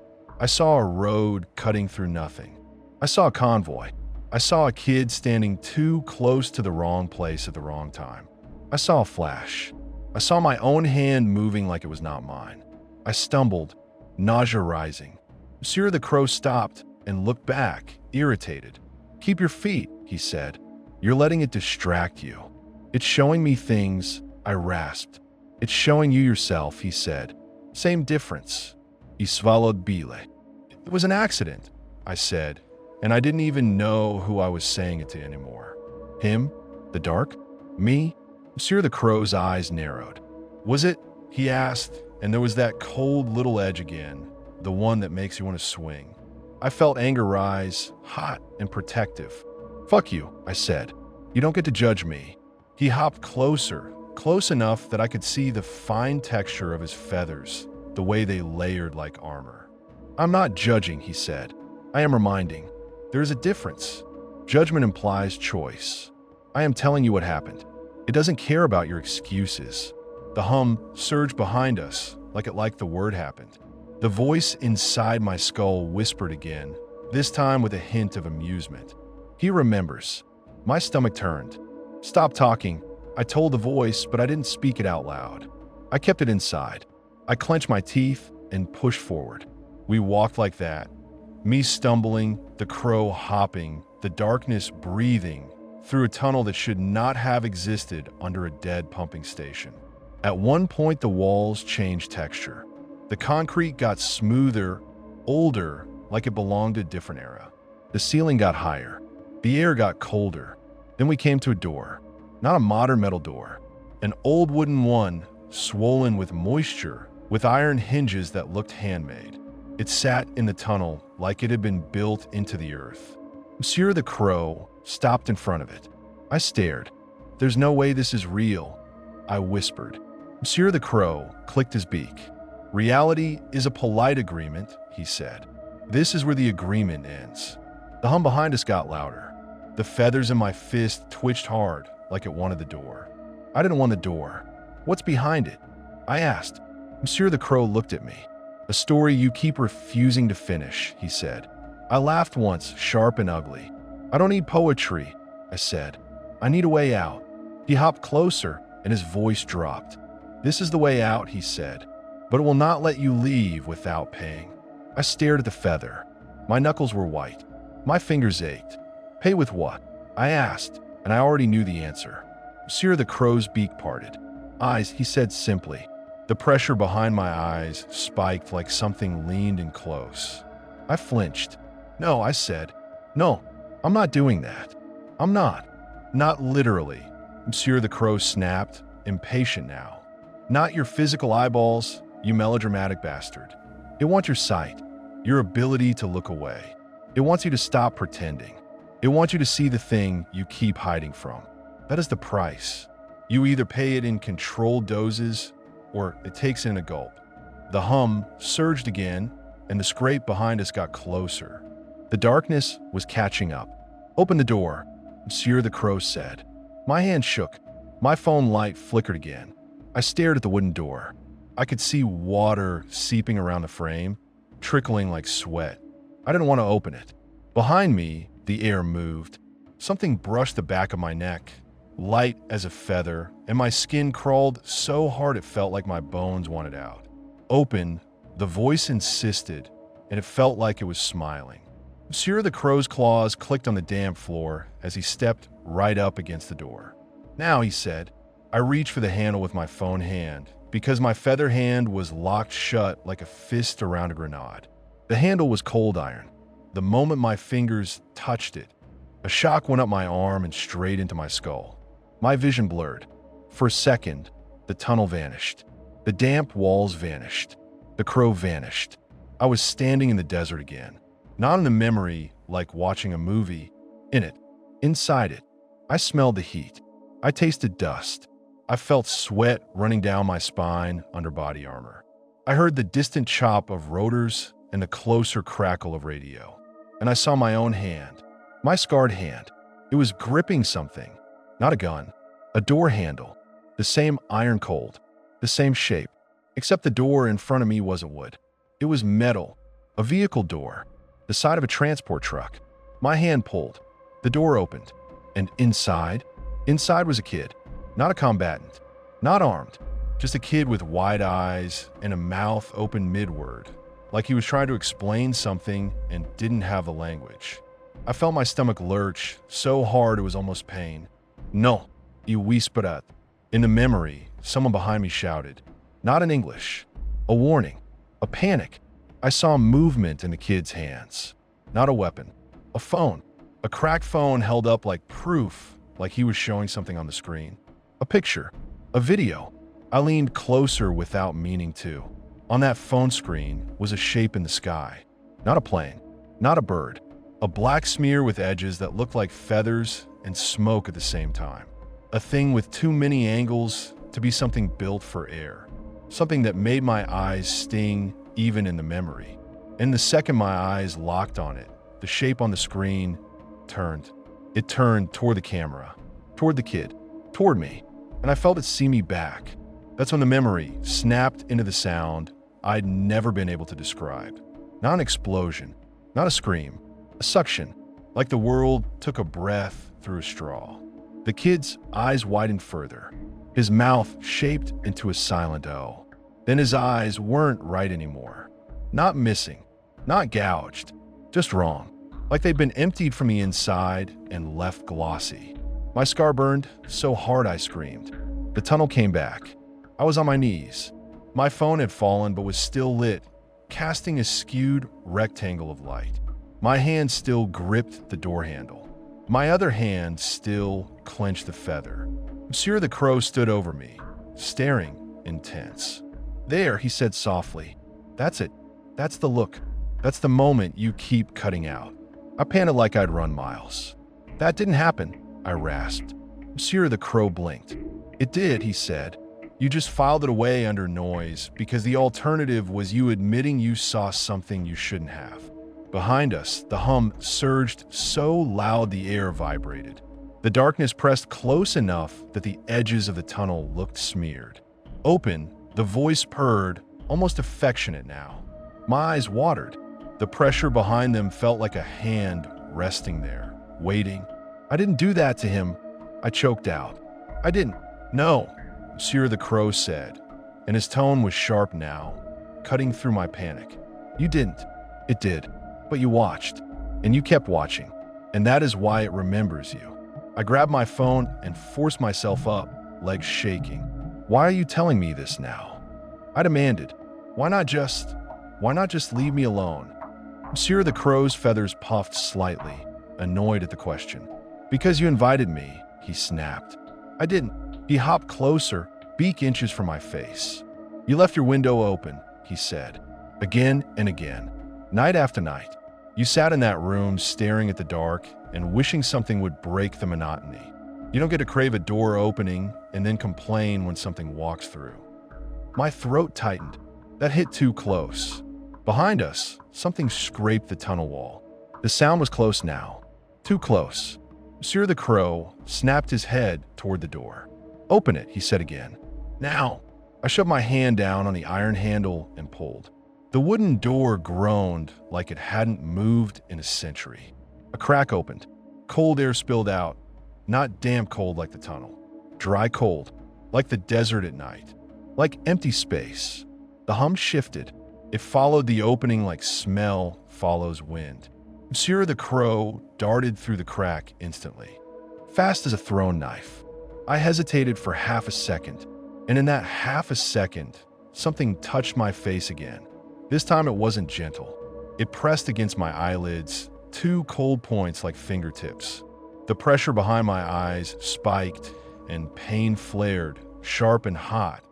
I saw a road cutting through nothing. I saw a convoy. I saw a kid standing too close to the wrong place at the wrong time. I saw a flash. I saw my own hand moving like it was not mine. I stumbled, nausea rising. Monsieur the Crow stopped and looked back, irritated. Keep your feet, he said. You're letting it distract you. It's showing me things, I rasped. It's showing you yourself, he said. Same difference. He swallowed bile. It was an accident, I said, and I didn't even know who I was saying it to anymore. Him? The dark? Me? Monsieur the Crow's eyes narrowed. Was it? He asked, and there was that cold little edge again, the one that makes you want to swing. I felt anger rise, hot and protective. Fuck you, I said. You don't get to judge me. He hopped closer, close enough that I could see the fine texture of his feathers, the way they layered like armor. I'm not judging, he said. I am reminding. There is a difference. Judgment implies choice. I am telling you what happened. It doesn't care about your excuses. The hum surged behind us, like it liked the word happened. The voice inside my skull whispered again, this time with a hint of amusement. He remembers. My stomach turned. Stop talking. I told the voice, but I didn't speak it out loud. I kept it inside. I clenched my teeth and pushed forward. We walked like that. Me stumbling, the crow hopping, the darkness breathing through a tunnel that should not have existed under a dead pumping station. At one point, the walls changed texture. The concrete got smoother, older, like it belonged to a different era. The ceiling got higher. The air got colder. Then we came to a door. Not a modern metal door. An old wooden one, swollen with moisture, with iron hinges that looked handmade. It sat in the tunnel like it had been built into the earth. Monsieur the Crow stopped in front of it. I stared. There's no way this is real, I whispered. Monsieur the Crow clicked his beak. Reality is a polite agreement, he said. This is where the agreement ends. The hum behind us got louder. The feathers in my fist twitched hard, like it wanted the door. I didn't want the door. What's behind it? I asked. Monsieur the Crow looked at me. A story you keep refusing to finish, he said. I laughed once, sharp and ugly. I don't need poetry, I said. I need a way out. He hopped closer, and his voice dropped. This is the way out, he said, but it will not let you leave without paying. I stared at the feather. My knuckles were white. My fingers ached. Pay with what? I asked, and I already knew the answer. Monsieur the Crow's beak parted. Eyes, he said simply. The pressure behind my eyes spiked like something leaned in close. I flinched. No, I said. No, I'm not doing that. I'm not. Not literally. Monsieur the Crow snapped, impatient now. Not your physical eyeballs, you melodramatic bastard. It wants your sight, your ability to look away. It wants you to stop pretending. It wants you to see the thing you keep hiding from. That is the price. You either pay it in controlled doses or it takes in a gulp. The hum surged again, and the scrape behind us got closer. The darkness was catching up. Open the door, Monsieur the Crow said. My hand shook. My phone light flickered again. I stared at the wooden door. I could see water seeping around the frame, trickling like sweat. I didn't want to open it. Behind me, the air moved. Something brushed the back of my neck, light as a feather, and my skin crawled so hard it felt like my bones wanted out. Open, the voice insisted, and it felt like it was smiling. Monsieur the Crow's claws clicked on the damp floor as he stepped right up against the door. Now, he said. I reached for the handle with my phone hand because my feather hand was locked shut like a fist around a grenade. The handle was cold iron. The moment my fingers touched it, a shock went up my arm and straight into my skull. My vision blurred. For a second, the tunnel vanished. The damp walls vanished. The crow vanished. I was standing in the desert again. Not in the memory like watching a movie. In it. Inside it. I smelled the heat. I tasted dust. I felt sweat running down my spine under body armor. I heard the distant chop of rotors and the closer crackle of radio. And I saw my own hand. My scarred hand. It was gripping something. Not a gun. A door handle. The same iron cold. The same shape. Except the door in front of me wasn't wood. It was metal. A vehicle door. The side of a transport truck. My hand pulled. The door opened. And inside was a kid. Not a combatant. Not armed. Just a kid with wide eyes and a mouth open mid-word. Like he was trying to explain something and didn't have the language. I felt my stomach lurch so hard it was almost pain. No, y whisperat. In the memory, someone behind me shouted. Not in English. A warning. A panic. I saw movement in the kid's hands. Not a weapon. A phone. A cracked phone held up like proof, like he was showing something on the screen. A picture. A video. I leaned closer without meaning to. On that phone screen was a shape in the sky. Not a plane. Not a bird. A black smear with edges that looked like feathers and smoke at the same time. A thing with too many angles to be something built for air. Something that made my eyes sting even in the memory. And the second my eyes locked on it, the shape on the screen turned. It turned toward the camera, toward the kid, toward me, and I felt it see me back. That's when the memory snapped into the sound I'd never been able to describe. Not an explosion, not a scream, a suction, like the world took a breath through a straw. The kid's eyes widened further, his mouth shaped into a silent O. Then his eyes weren't right anymore. Not missing, not gouged, just wrong. Like they'd been emptied from the inside and left glossy. My scar burned so hard I screamed. The tunnel came back. I was on my knees. My phone had fallen but was still lit, casting a skewed rectangle of light. My hand still gripped the door handle. My other hand still clenched the feather. Monsieur the Crow stood over me, staring, intense. There, he said softly. That's it. That's the look. That's the moment you keep cutting out. I panted like I'd run miles. That didn't happen, I rasped. Monsieur the Crow blinked. It did, he said. You just filed it away under noise because the alternative was you admitting you saw something you shouldn't have. Behind us, the hum surged so loud the air vibrated. The darkness pressed close enough that the edges of the tunnel looked smeared. Open, the voice purred, almost affectionate now. My eyes watered. The pressure behind them felt like a hand resting there, waiting. I didn't do that to him, I choked out. I didn't. No, Monsieur the Crow said, and his tone was sharp now, cutting through my panic. You didn't. It did. But you watched, and you kept watching, and that is why it remembers you. I grabbed my phone and forced myself up, legs shaking. Why are you telling me this now? I demanded. Why not just leave me alone? Monsieur the Crow's feathers puffed slightly, annoyed at the question. Because you invited me, he snapped. I didn't. He hopped closer, beak inches from my face. You left your window open, he said, again and again, night after night. You sat in that room staring at the dark and wishing something would break the monotony. You don't get to crave a door opening and then complain when something walks through. My throat tightened. That hit too close. Behind us, something scraped the tunnel wall. The sound was close now. Too close. Monsieur the Crow snapped his head toward the door. "Open it," he said again. "Now." I shoved my hand down on the iron handle and pulled. The wooden door groaned like it hadn't moved in a century. A crack opened. Cold air spilled out, not damp cold like the tunnel. Dry cold, like the desert at night. Like empty space. The hum shifted. It followed the opening like smell follows wind. Monsieur the Crow darted through the crack instantly. Fast as a thrown knife. I hesitated for half a second, and in that half a second, something touched my face again. This time it wasn't gentle. It pressed against my eyelids, two cold points like fingertips. The pressure behind my eyes spiked, and pain flared, sharp and hot,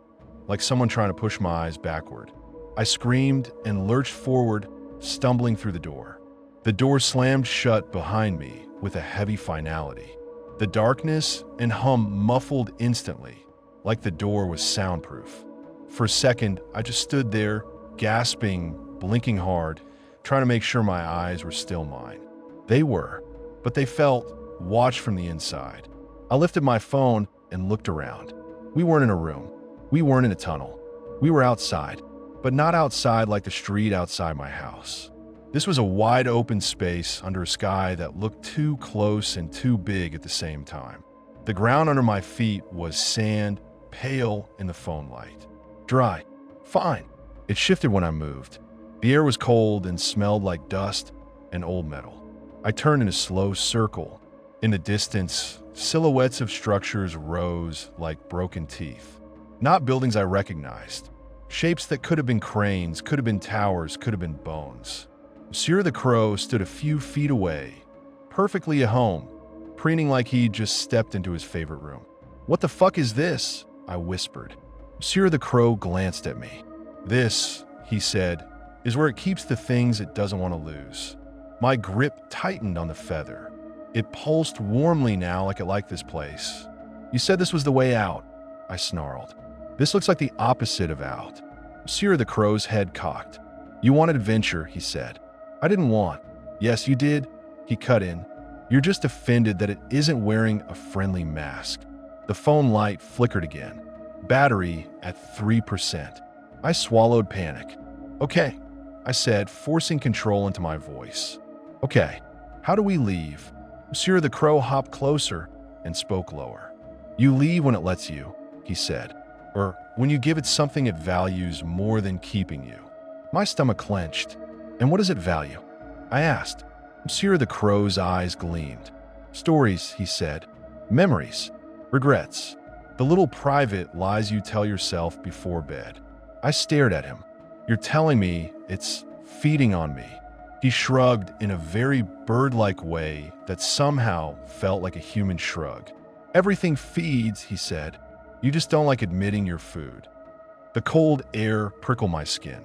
like someone trying to push my eyes backward. I screamed and lurched forward, stumbling through the door. The door slammed shut behind me with a heavy finality. The darkness and hum muffled instantly, like the door was soundproof. For a second, I just stood there, gasping, blinking hard, trying to make sure my eyes were still mine. They were, but they felt watched from the inside. I lifted my phone and looked around. We weren't in a room. We weren't in a tunnel. We were outside, but not outside like the street outside my house. This was a wide open space under a sky that looked too close and too big at the same time. The ground under my feet was sand, pale in the phone light. Dry. Fine. It shifted when I moved. The air was cold and smelled like dust and old metal. I turned in a slow circle. In the distance, silhouettes of structures rose like broken teeth. Not buildings I recognized. Shapes that could have been cranes, could have been towers, could have been bones. Monsieur the Crow stood a few feet away, perfectly at home, preening like he'd just stepped into his favorite room. "What the fuck is this?" I whispered. Monsieur the Crow glanced at me. "This," he said, "is where it keeps the things it doesn't want to lose." My grip tightened on the feather. It pulsed warmly now like it liked this place. "You said this was the way out," I snarled. "This looks like the opposite of out." Monsieur the Crow's head cocked. "You want adventure," he said. "I didn't want." "Yes, you did," he cut in. "You're just offended that it isn't wearing a friendly mask." The phone light flickered again. Battery at 3%. I swallowed panic. "Okay," I said, forcing control into my voice. "Okay, how do we leave?" Monsieur the Crow hopped closer and spoke lower. "You leave when it lets you," he said. "Or when you give it something it values more than keeping you." My stomach clenched. "And what does it value?" I asked. Monsieur the Crow's eyes gleamed. "Stories," he said. "Memories. Regrets. The little private lies you tell yourself before bed." I stared at him. "You're telling me it's feeding on me." He shrugged in a very bird-like way that somehow felt like a human shrug. "Everything feeds," he said. "You just don't like admitting your food." The cold air prickled my skin.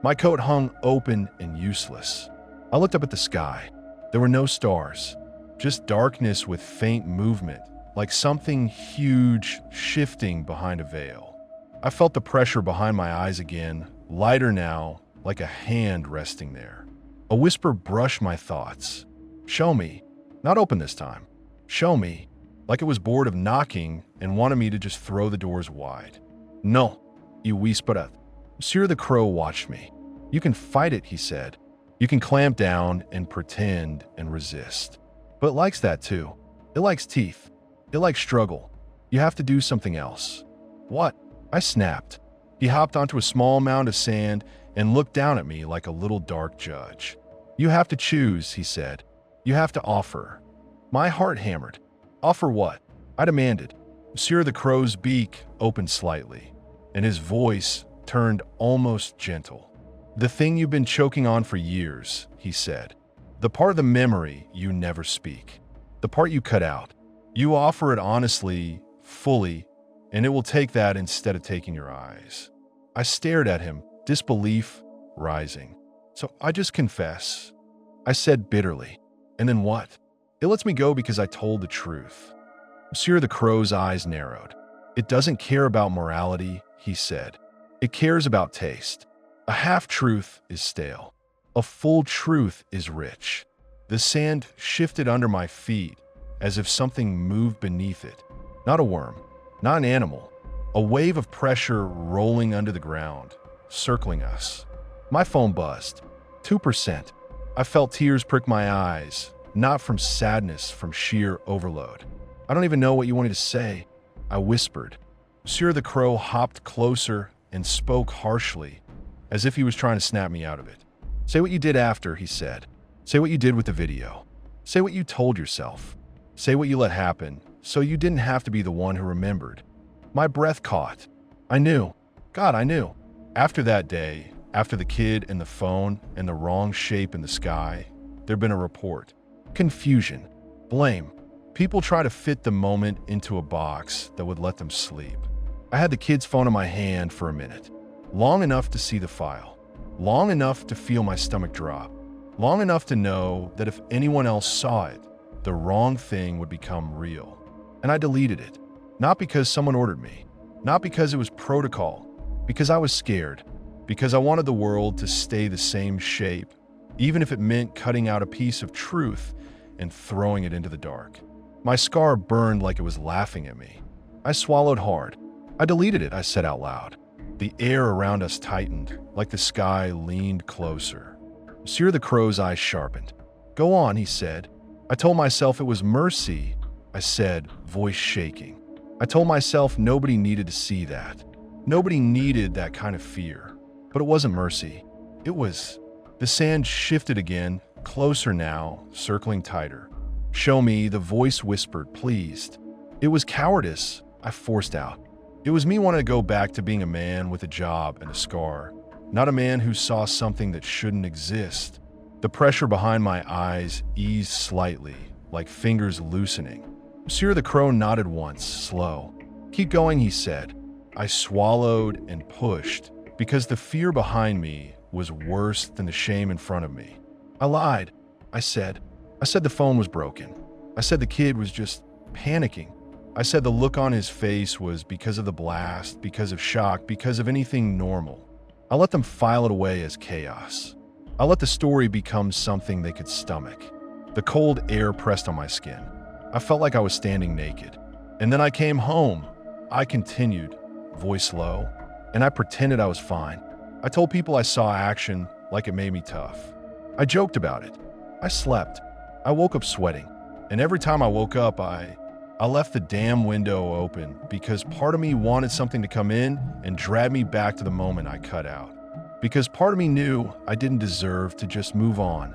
My coat hung open and useless. I looked up at the sky. There were no stars, just darkness with faint movement, like something huge shifting behind a veil. I felt the pressure behind my eyes again, lighter now, like a hand resting there. A whisper brushed my thoughts. "Show me." Not open this time. "Show me." Like it was bored of knocking and wanted me to just throw the doors wide. "No," he whispered. Monsieur the Crow watched me. "You can fight it," he said. "You can clamp down and pretend and resist. But it likes that too. It likes teeth. It likes struggle. You have to do something else." "What?" I snapped. He hopped onto a small mound of sand and looked down at me like a little dark judge. "You have to choose," he said. "You have to offer." My heart hammered. "Offer what?" I demanded. Monsieur the Crow's beak opened slightly, and his voice turned almost gentle. "The thing you've been choking on for years," he said. "The part of the memory you never speak. The part you cut out. You offer it honestly, fully, and it will take that instead of taking your eyes." I stared at him, disbelief rising. "So I just confess," I said bitterly. "And then what?" "It lets me go because I told the truth." Monsieur the Crow's eyes narrowed. "It doesn't care about morality," he said. "It cares about taste. A half-truth is stale. A full truth is rich." The sand shifted under my feet as if something moved beneath it. Not a worm, not an animal. A wave of pressure rolling under the ground, circling us. My phone buzzed. 2%. I felt tears prick my eyes, not from sadness, from sheer overload. I don't even know what you wanted to say, I whispered. Monsieur the Crow hopped closer and spoke harshly, as if he was trying to snap me out of it. Say what you did after, he said. Say what you did with the video. Say what you told yourself. Say what you let happen, so you didn't have to be the one who remembered. My breath caught. I knew. God, I knew. After that day, after the kid and the phone and the wrong shape in the sky, there'd been a report. Confusion. Blame. People try to fit the moment into a box that would let them sleep. I had the kid's phone in my hand for a minute. Long enough to see the file. Long enough to feel my stomach drop. Long enough to know that if anyone else saw it, the wrong thing would become real. And I deleted it. Not because someone ordered me. Not because it was protocol. Because I was scared. Because I wanted the world to stay the same shape, even if it meant cutting out a piece of truth and throwing it into the dark. My scar burned like it was laughing at me. I swallowed hard. I deleted it, I said out loud. The air around us tightened, like the sky leaned closer. Monsieur the Crow's eyes sharpened. Go on, he said. I told myself it was mercy, I said, voice shaking. I told myself nobody needed to see that. Nobody needed that kind of fear. But it wasn't mercy. It was. The sand shifted again, closer now, circling tighter. Show me, the voice whispered, pleased. It was cowardice, I forced out. It was me wanting to go back to being a man with a job and a scar, not a man who saw something that shouldn't exist. The pressure behind my eyes eased slightly, like fingers loosening. Monsieur the Crow nodded once, slow. Keep going, he said. I swallowed and pushed, because the fear behind me was worse than the shame in front of me. I lied, I said. I said the phone was broken. I said the kid was just panicking. I said the look on his face was because of the blast, because of shock, because of anything normal. I let them file it away as chaos. I let the story become something they could stomach. The cold air pressed on my skin. I felt like I was standing naked. And then I came home. I continued, voice low, and I pretended I was fine. I told people I saw action like it made me tough. I joked about it. I slept. I woke up sweating. And every time I woke up, I left the damn window open because part of me wanted something to come in and drag me back to the moment I cut out. Because part of me knew I didn't deserve to just move on.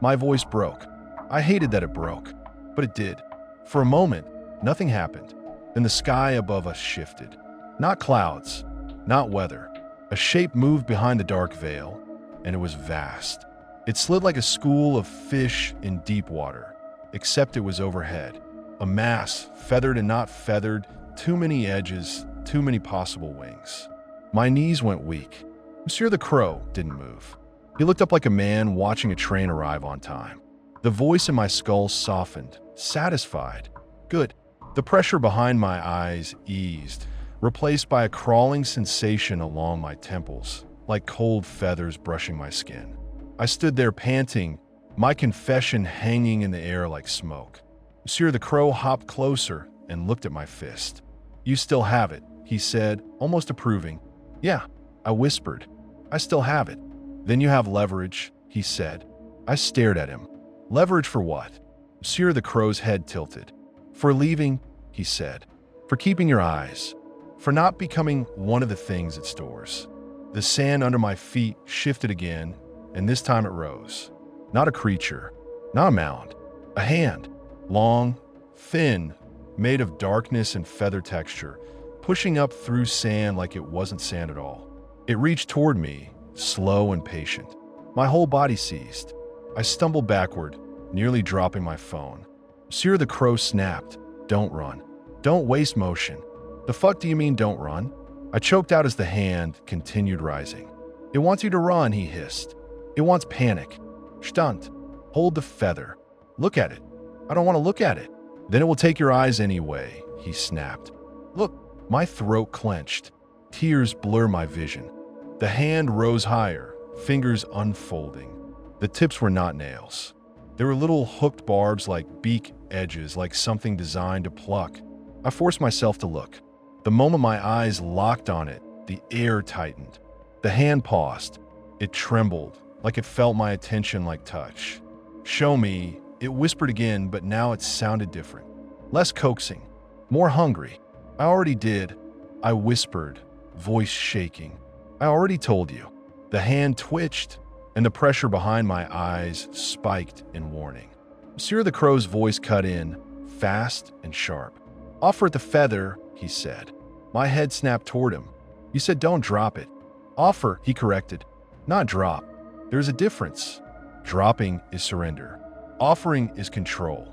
My voice broke. I hated that it broke, but it did. For a moment, nothing happened. Then the sky above us shifted. Not clouds, not weather. A shape moved behind the dark veil, and it was vast. It slid like a school of fish in deep water, except it was overhead. A mass, feathered and not feathered, too many edges, too many possible wings. My knees went weak. Monsieur the Crow didn't move. He looked up like a man watching a train arrive on time. The voice in my skull softened, satisfied. Good. The pressure behind my eyes eased, replaced by a crawling sensation along my temples, like cold feathers brushing my skin. I stood there panting, my confession hanging in the air like smoke. Monsieur the Crow hopped closer and looked at my fist. You still have it, he said, almost approving. Yeah, I whispered. I still have it. Then you have leverage, he said. I stared at him. Leverage for what? Monsieur the Crow's head tilted. For leaving, he said. For keeping your eyes. For not becoming one of the things it stores. The sand under my feet shifted again, and this time it rose. Not a creature, not a mound, a hand. Long, thin, made of darkness and feather texture, pushing up through sand like it wasn't sand at all. It reached toward me, slow and patient. My whole body seized. I stumbled backward, nearly dropping my phone. Monsieur the Crow snapped. Don't run. Don't waste motion. The fuck do you mean don't run? I choked out as the hand continued rising. It wants you to run, he hissed. It wants panic. Stunt. Hold the feather. Look at it. I don't want to look at it. Then it will take your eyes anyway, he snapped. Look, my throat clenched. Tears blur my vision. The hand rose higher, fingers unfolding. The tips were not nails. They were little hooked barbs like beak edges, like something designed to pluck. I forced myself to look. The moment my eyes locked on it, the air tightened. The hand paused. It trembled, like it felt my attention like touch. "Show me," it whispered again, but now it sounded different. Less coaxing, more hungry. "I already did," I whispered, voice shaking. "I already told you." The hand twitched, and the pressure behind my eyes spiked in warning. Monsieur the Crow's voice cut in, fast and sharp. "Offer it the feather," he said. My head snapped toward him. "You said don't drop it." "Offer," he corrected. "Not drop. There's a difference. Dropping is surrender. Offering is control."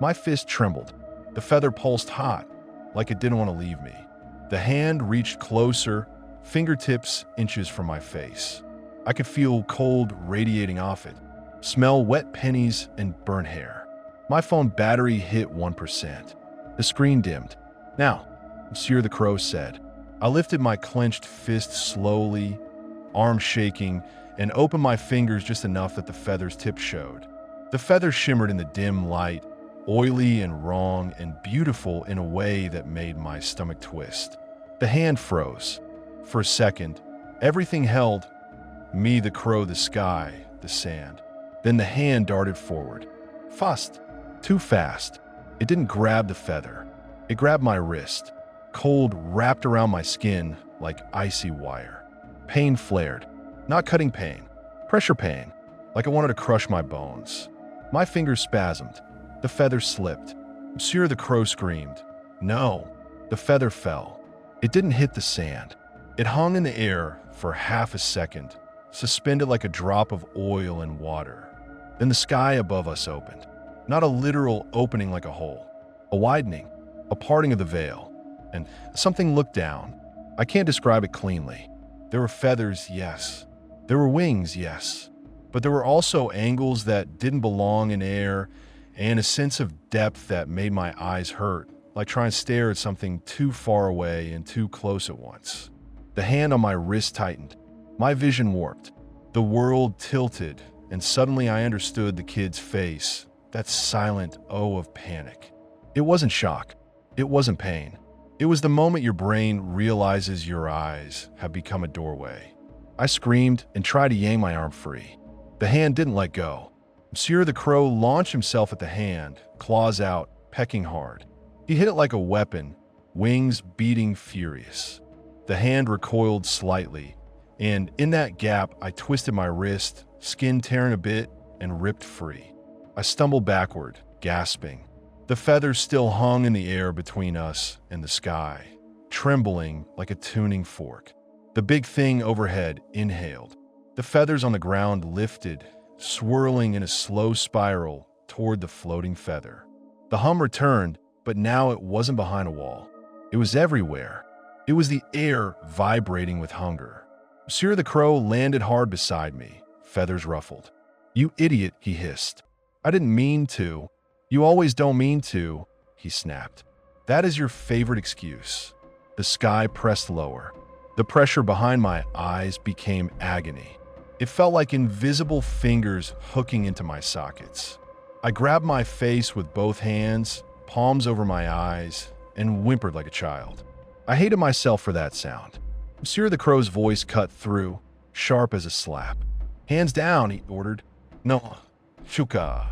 My fist trembled. The feather pulsed hot, like it didn't want to leave me. The hand reached closer, fingertips inches from my face. I could feel cold radiating off it, smell wet pennies and burnt hair. My phone battery hit 1%. The screen dimmed. "Now," Monsieur the Crow said. I lifted my clenched fist slowly, arm shaking, and opened my fingers just enough that the feather's tip showed. The feather shimmered in the dim light, oily and wrong and beautiful in a way that made my stomach twist. The hand froze. For a second, everything held: me, the crow, the sky, the sand. Then the hand darted forward. Fast. Too fast. It didn't grab the feather. It grabbed my wrist. Cold wrapped around my skin like icy wire. Pain flared. Not cutting pain. Pressure pain. Like it wanted to crush my bones. My fingers spasmed. The feather slipped. Monsieur the Crow screamed. No. The feather fell. It didn't hit the sand. It hung in the air for half a second, suspended like a drop of oil in water. Then the sky above us opened. Not a literal opening like a hole. A widening. A parting of the veil. And something looked down. I can't describe it cleanly. There were feathers, yes. There were wings, yes. But there were also angles that didn't belong in air, and a sense of depth that made my eyes hurt, like trying to stare at something too far away and too close at once. The hand on my wrist tightened. My vision warped. The world tilted, and suddenly I understood the kid's face, that silent O of panic. It wasn't shock. It wasn't pain. It was the moment your brain realizes your eyes have become a doorway. I screamed and tried to yank my arm free. The hand didn't let go. Monsieur the Crow launched himself at the hand, claws out, pecking hard. He hit it like a weapon, wings beating furious. The hand recoiled slightly, and in that gap, I twisted my wrist, skin tearing a bit, and ripped free. I stumbled backward, gasping. The feathers still hung in the air between us and the sky, trembling like a tuning fork. The big thing overhead inhaled. The feathers on the ground lifted, swirling in a slow spiral toward the floating feather. The hum returned, but now it wasn't behind a wall. It was everywhere. It was the air vibrating with hunger. Monsieur the Crow landed hard beside me, feathers ruffled. "You idiot," he hissed. "I didn't mean to." "You always don't mean to," he snapped. "That is your favorite excuse." The sky pressed lower. The pressure behind my eyes became agony. It felt like invisible fingers hooking into my sockets. I grabbed my face with both hands, palms over my eyes, and whimpered like a child. I hated myself for that sound. Monsieur the Crow's voice cut through, sharp as a slap. "Hands down," he ordered. "No, shuka."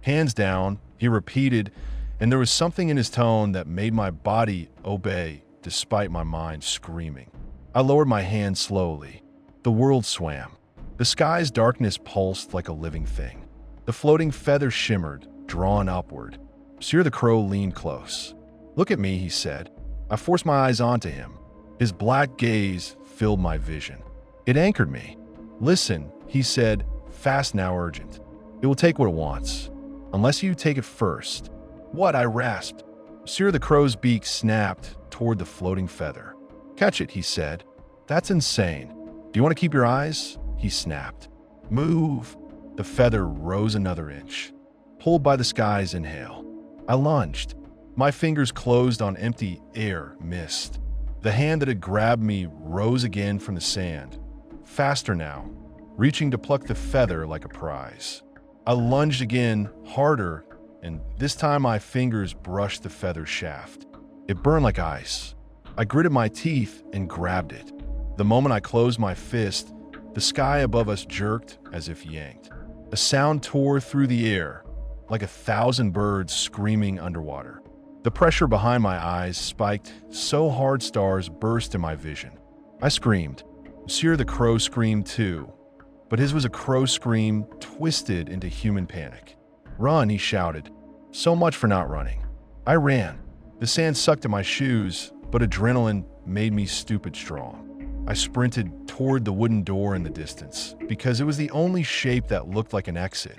"Hands down," he repeated, and there was something in his tone that made my body obey despite my mind screaming. I lowered my hand slowly. The world swam. The sky's darkness pulsed like a living thing. The floating feather shimmered, drawn upward. Monsieur the Crow leaned close. "Look at me," he said. I forced my eyes onto him. His black gaze filled my vision. It anchored me. "Listen," he said, fast now urgent. "It will take what it wants. Unless you take it first." "What?" I rasped. Monsieur the Crow's beak snapped toward the floating feather. "Catch it," he said. "That's insane. Do you want to keep your eyes?" He snapped. "Move." The feather rose another inch. Pulled by the sky's inhale. I lunged. My fingers closed on empty air mist. The hand that had grabbed me rose again from the sand. Faster now, reaching to pluck the feather like a prize. I lunged again, harder, and this time my fingers brushed the feather shaft. It burned like ice. I gritted my teeth and grabbed it. The moment I closed my fist, the sky above us jerked as if yanked. A sound tore through the air, like 1,000 birds screaming underwater. The pressure behind my eyes spiked so hard stars burst in my vision. I screamed. Monsieur the Crow screamed too, but his was a crow scream twisted into human panic. "Run," he shouted. So much for not running. I ran. The sand sucked at my shoes, but adrenaline made me stupid strong. I sprinted toward the wooden door in the distance because it was the only shape that looked like an exit.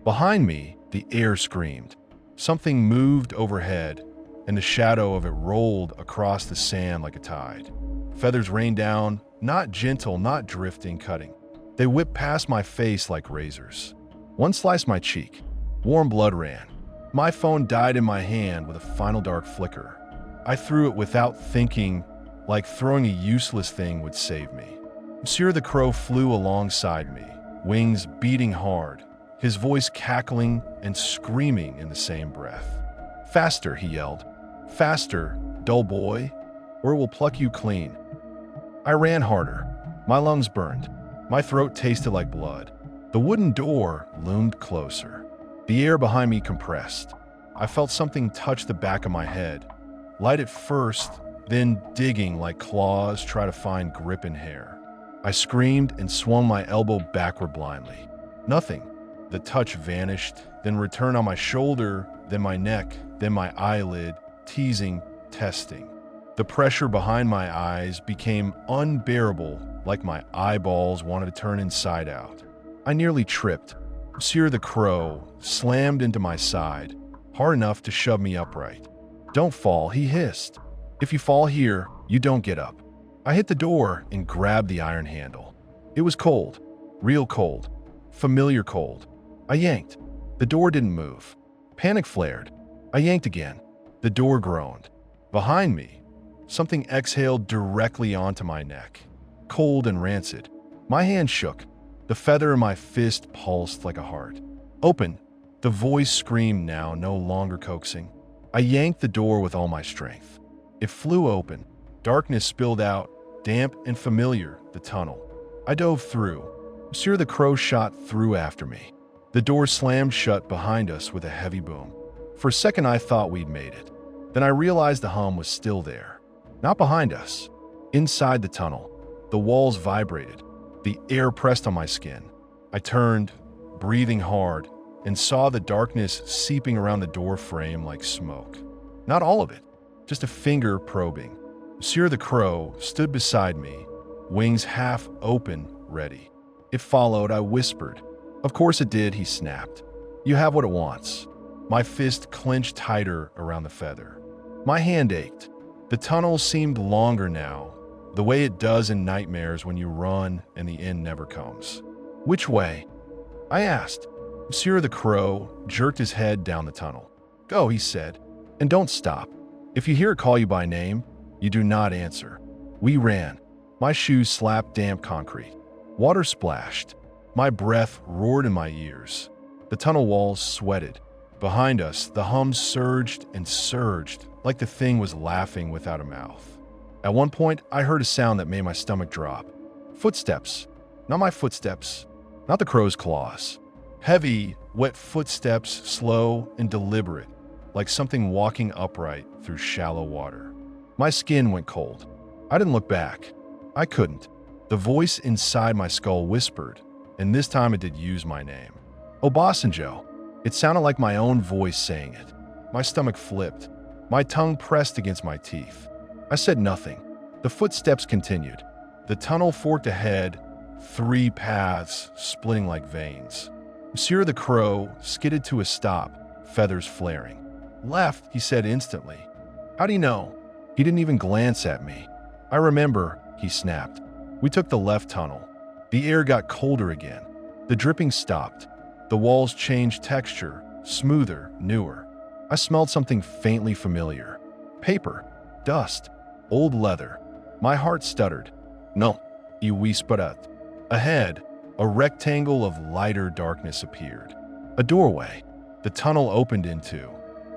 Behind me, the air screamed. Something moved overhead, and the shadow of it rolled across the sand like a tide. Feathers rained down, not gentle, not drifting, cutting. They whipped past my face like razors. One sliced my cheek. Warm blood ran. My phone died in my hand with a final dark flicker. I threw it without thinking, like throwing a useless thing would save me. Monsieur the Crow flew alongside me, wings beating hard, his voice cackling and screaming in the same breath. "Faster," he yelled. "Faster, dull boy, or it will pluck you clean." I ran harder. My lungs burned. My throat tasted like blood. The wooden door loomed closer. The air behind me compressed. I felt something touch the back of my head. Light at first, then digging like claws try to find grip in hair. I screamed and swung my elbow backward blindly. Nothing. The touch vanished, then returned on my shoulder, then my neck, then my eyelid, teasing, testing. The pressure behind my eyes became unbearable, like my eyeballs wanted to turn inside out. I nearly tripped. Monsieur the Crow slammed into my side, hard enough to shove me upright. "Don't fall," he hissed. "If you fall here, you don't get up." I hit the door and grabbed the iron handle. It was cold, real cold, familiar cold. I yanked. The door didn't move. Panic flared. I yanked again. The door groaned. Behind me, something exhaled directly onto my neck, cold and rancid. My hand shook. The feather in my fist pulsed like a heart. "Open!" The voice screamed now, no longer coaxing. I yanked the door with all my strength. It flew open. Darkness spilled out, damp and familiar, the tunnel. I dove through. Monsieur the Crow shot through after me. The door slammed shut behind us with a heavy boom. For a second, I thought we'd made it. Then I realized the hum was still there. Not behind us. Inside the tunnel. The walls vibrated. The air pressed on my skin. I turned, breathing hard, and saw the darkness seeping around the door frame like smoke. Not all of it, just a finger probing. Monsieur the Crow stood beside me, wings half open, ready. It followed, I whispered. "Of course it did," he snapped. "You have what it wants." My fist clenched tighter around the feather. My hand ached. The tunnel seemed longer now, the way it does in nightmares when you run and the end never comes. "Which way?" I asked. Monsieur the Crow jerked his head down the tunnel. "Go," he said, "and don't stop. If you hear it call you by name, you do not answer." We ran. My shoes slapped damp concrete. Water splashed. My breath roared in my ears. The tunnel walls sweated. Behind us, the hum surged and surged, like the thing was laughing without a mouth. At one point, I heard a sound that made my stomach drop. Footsteps. Not my footsteps. Not the crow's claws. Heavy, wet footsteps, slow and deliberate, like something walking upright through shallow water. My skin went cold. I didn't look back. I couldn't. The voice inside my skull whispered, and this time it did use my name. "Obasanjo." It sounded like my own voice saying it. My stomach flipped. My tongue pressed against my teeth. I said nothing. The footsteps continued. The tunnel forked ahead, 3 paths splitting like veins. Monsieur the Crow skidded to a stop, feathers flaring. "Left," he said instantly. "How do you know?" He didn't even glance at me. "I remember," he snapped. We took the left tunnel. The air got colder again. The dripping stopped. The walls changed texture, smoother, newer. I smelled something faintly familiar. Paper, dust, old leather. My heart stuttered. "No," he whispered. Ahead, a rectangle of lighter darkness appeared. A doorway. The tunnel opened into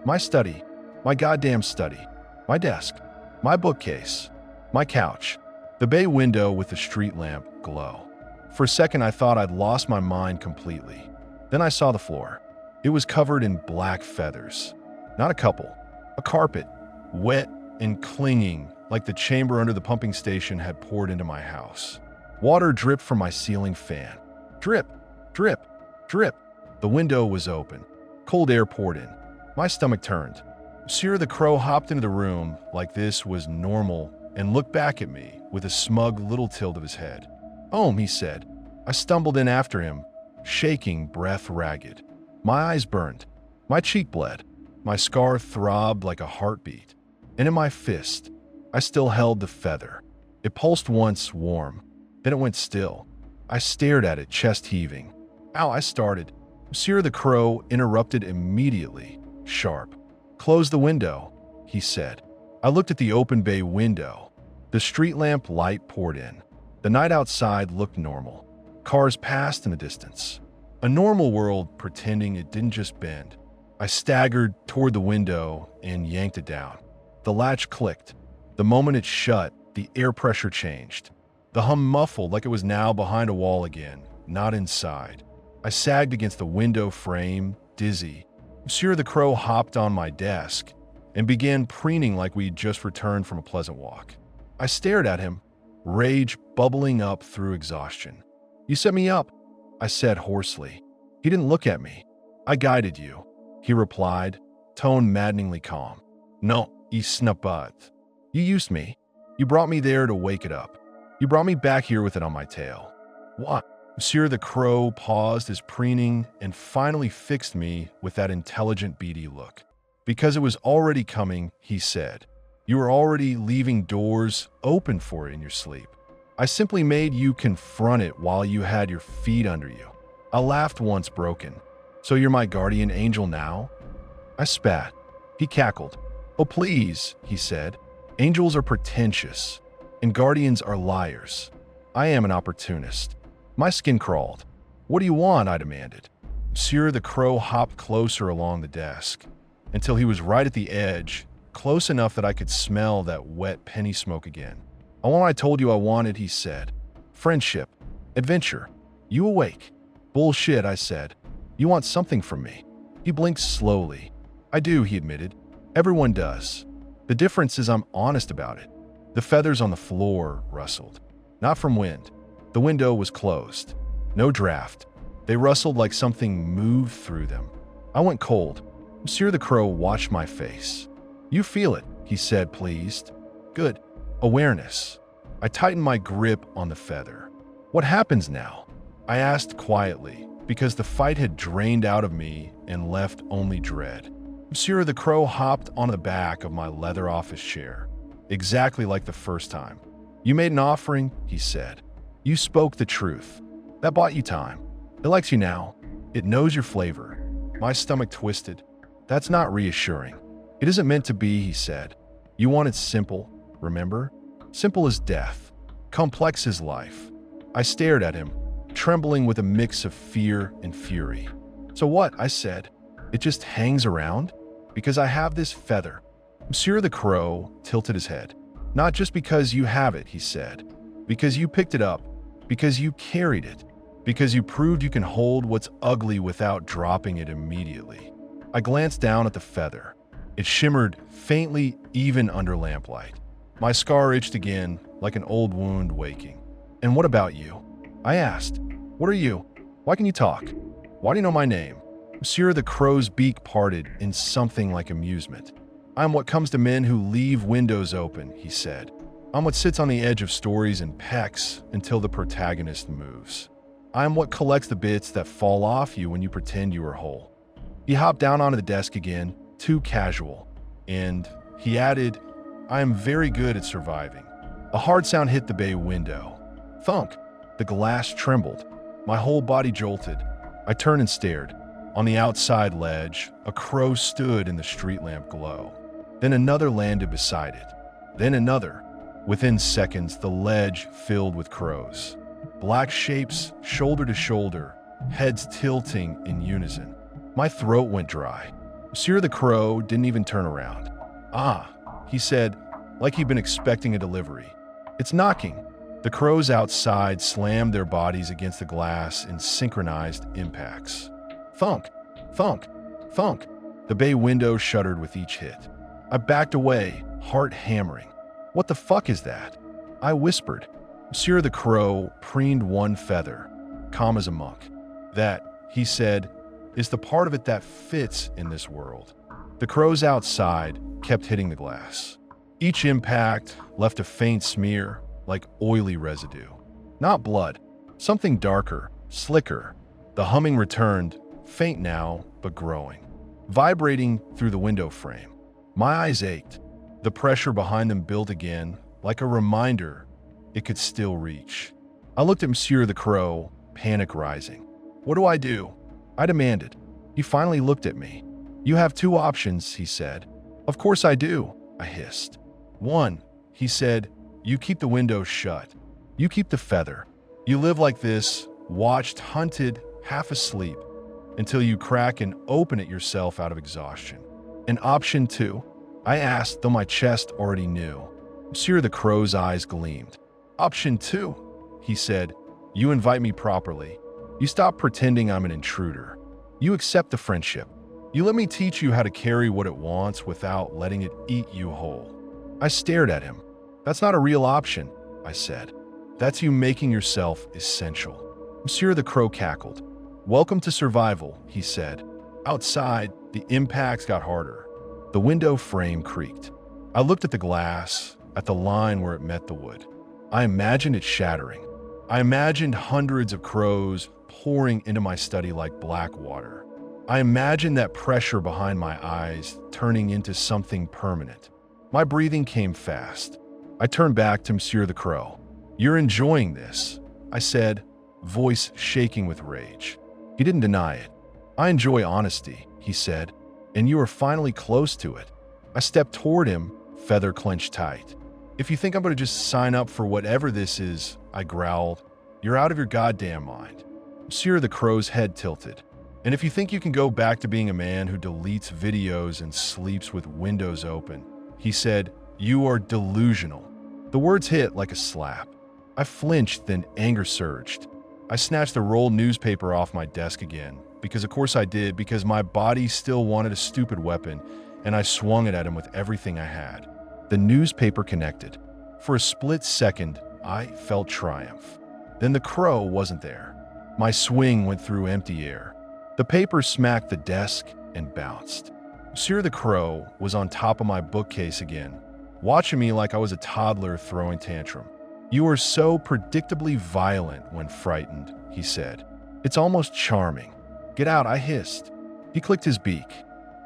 my study, my goddamn study, my desk. my bookcase, my couch, the bay window with the street lamp glow. For a second, I thought I'd lost my mind completely. Then I saw the floor. It was covered in black feathers. Not a couple, a carpet, wet and clinging like the chamber under the pumping station had poured into my house. Water dripped from my ceiling fan. Drip, drip, drip. The window was open. Cold air poured in. My stomach turned. Monsieur the Crow hopped into the room like this was normal and looked back at me with a smug little tilt of his head. "Home," he said. I stumbled in after him, shaking, breath ragged. My eyes burned. My cheek bled. My scar throbbed like a heartbeat. And in my fist, I still held the feather. It pulsed once, warm. Then it went still. I stared at it, chest heaving. "Ow," I started. Monsieur the Crow interrupted immediately, sharp. "Close the window," he said. I looked at the open bay window. The street lamp light poured in. The night outside looked normal. Cars passed in the distance. A normal world pretending it didn't just bend. I staggered toward the window and yanked it down. The latch clicked. The moment it shut, the air pressure changed. The hum muffled like it was now behind a wall again, not inside. I sagged against the window frame, dizzy. Monsieur the Crow hopped on my desk and began preening like we'd just returned from a pleasant walk. I stared at him, rage bubbling up through exhaustion. "You set me up," I said hoarsely. He didn't look at me. "I guided you," he replied, tone maddeningly calm. "No, he snappat. You used me. You brought me there to wake it up. You brought me back here with it on my tail." "What?" Monsieur the Crow paused his preening and finally fixed me with that intelligent, beady look. "Because it was already coming," he said. "You were already leaving doors open for it in your sleep. I simply made you confront it while you had your feet under you." I laughed once broken. "So you're my guardian angel now?" I spat. He cackled. "Oh, please," he said. "Angels are pretentious, and guardians are liars. I am an opportunist." My skin crawled. "What do you want?" I demanded. Monsieur the Crow hopped closer along the desk until he was right at the edge, close enough that I could smell that wet penny smoke again. "I want what I told you I wanted," he said. "Friendship. Adventure. You awake." "Bullshit," I said. "You want something from me." He blinked slowly. "I do," he admitted. "Everyone does. The difference is I'm honest about it." The feathers on the floor rustled. Not from wind. The window was closed. No draft. They rustled like something moved through them. I went cold. Monsieur the Crow watched my face. "You feel it," he said, pleased. "Good. Awareness." I tightened my grip on the feather. "What happens now?" I asked quietly, because the fight had drained out of me and left only dread. Monsieur the Crow hopped on the back of my leather office chair, exactly like the first time. "You made an offering," he said. "You spoke the truth. That bought you time. It likes you now. It knows your flavor." My stomach twisted. "That's not reassuring." "It isn't meant to be," he said. "You wanted simple, remember? Simple as death. Complex as life." I stared at him, trembling with a mix of fear and fury. "So what?" I said. "It just hangs around? Because I have this feather." Monsieur the Crow tilted his head. "Not just because you have it," he said. "Because you picked it up. Because you carried it. Because you proved you can hold what's ugly without dropping it immediately." I glanced down at the feather. It shimmered faintly even under lamplight. My scar itched again, like an old wound waking. "And what about you?" I asked. "What are you? Why can you talk? Why do you know my name?" Monsieur the Crow's beak parted in something like amusement. "I'm what comes to men who leave windows open," he said. "I'm what sits on the edge of stories and pecks until the protagonist moves. I'm what collects the bits that fall off you when you pretend you are whole." He hopped down onto the desk again, too casual, and he added, "I am very good at surviving." A hard sound hit the bay window. Thunk! The glass trembled. My whole body jolted. I turned and stared. On the outside ledge, a crow stood in the street lamp glow. Then another landed beside it. Then another. Within seconds, the ledge filled with crows. Black shapes, shoulder to shoulder, heads tilting in unison. My throat went dry. Monsieur the Crow didn't even turn around. "Ah," he said, like he'd been expecting a delivery. "It's knocking." The crows outside slammed their bodies against the glass in synchronized impacts. Thunk, thunk, thunk. The bay window shuddered with each hit. I backed away, heart hammering. "What the fuck is that?" I whispered. Monsieur the Crow preened one feather, calm as a monk. "That," he said, "is the part of it that fits in this world." The crows outside kept hitting the glass. Each impact left a faint smear, like oily residue. Not blood, something darker, slicker. The humming returned, faint now, but growing, vibrating through the window frame. My eyes ached. The pressure behind them built again, like a reminder it could still reach. I looked at Monsieur the Crow, panic rising. "What do I do?" I demanded. He finally looked at me. "You have two options," he said. "Of course I do," I hissed. "One," he said, "you keep the window shut. You keep the feather. You live like this, watched, hunted, half asleep, until you crack and open it yourself out of exhaustion." "And option two?" I asked, though my chest already knew. Monsieur the Crow's eyes gleamed. "Option two," he said, "you invite me properly. You stop pretending I'm an intruder. You accept the friendship. You let me teach you how to carry what it wants without letting it eat you whole." I stared at him. "That's not a real option," I said. "That's you making yourself essential." Monsieur the Crow cackled. "Welcome to survival," he said. Outside, the impacts got harder. The window frame creaked. I looked at the glass, at the line where it met the wood. I imagined it shattering. I imagined hundreds of crows pouring into my study like black water. I imagined that pressure behind my eyes turning into something permanent. My breathing came fast. I turned back to Monsieur the Crow. "You're enjoying this," I said, voice shaking with rage. He didn't deny it. "I enjoy honesty," he said, "and you are finally close to it." I stepped toward him, feather clenched tight. "If you think I'm going to just sign up for whatever this is," I growled, "you're out of your goddamn mind." Monsieur the Crow's head tilted. "And if you think you can go back to being a man who deletes videos and sleeps with windows open," he said, "you are delusional." The words hit like a slap. I flinched, then anger surged. I snatched the rolled newspaper off my desk again, because of course I did, because my body still wanted a stupid weapon, and I swung it at him with everything I had. The newspaper connected. For a split second, I felt triumph. Then the crow wasn't there. My swing went through empty air. The paper smacked the desk and bounced. Monsieur the Crow was on top of my bookcase again, watching me like I was a toddler throwing tantrum. "You are so predictably violent when frightened," he said. "It's almost charming." "Get out," I hissed. He clicked his beak.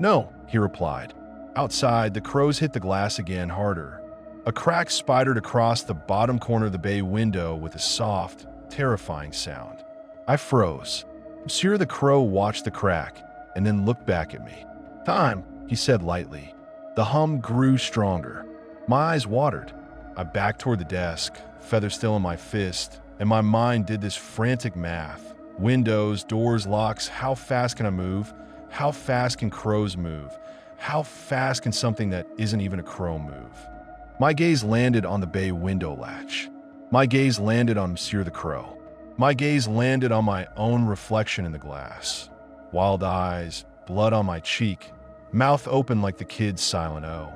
"No," he replied. Outside, the crows hit the glass again harder. A crack spidered across the bottom corner of the bay window with a soft, terrifying sound. I froze. Monsieur the Crow watched the crack and then looked back at me. "Time," he said lightly. The hum grew stronger. My eyes watered. I backed toward the desk, feather still in my fist, and my mind did this frantic math. Windows, doors, locks, how fast can I move? How fast can crows move? How fast can something that isn't even a crow move? My gaze landed on the bay window latch. My gaze landed on Monsieur the Crow. My gaze landed on my own reflection in the glass. Wild eyes, blood on my cheek, mouth open like the kid's silent O.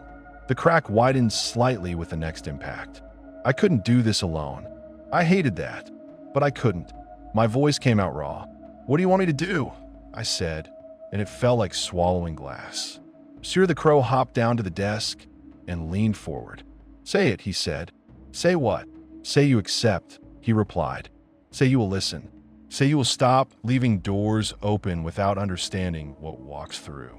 The crack widened slightly with the next impact. I couldn't do this alone. I hated that, but I couldn't. My voice came out raw. "What do you want me to do?" I said, and it felt like swallowing glass. Monsieur the Crow hopped down to the desk and leaned forward. "Say it," he said. "Say what?" "Say you accept," he replied. "Say you will listen. Say you will stop leaving doors open without understanding what walks through."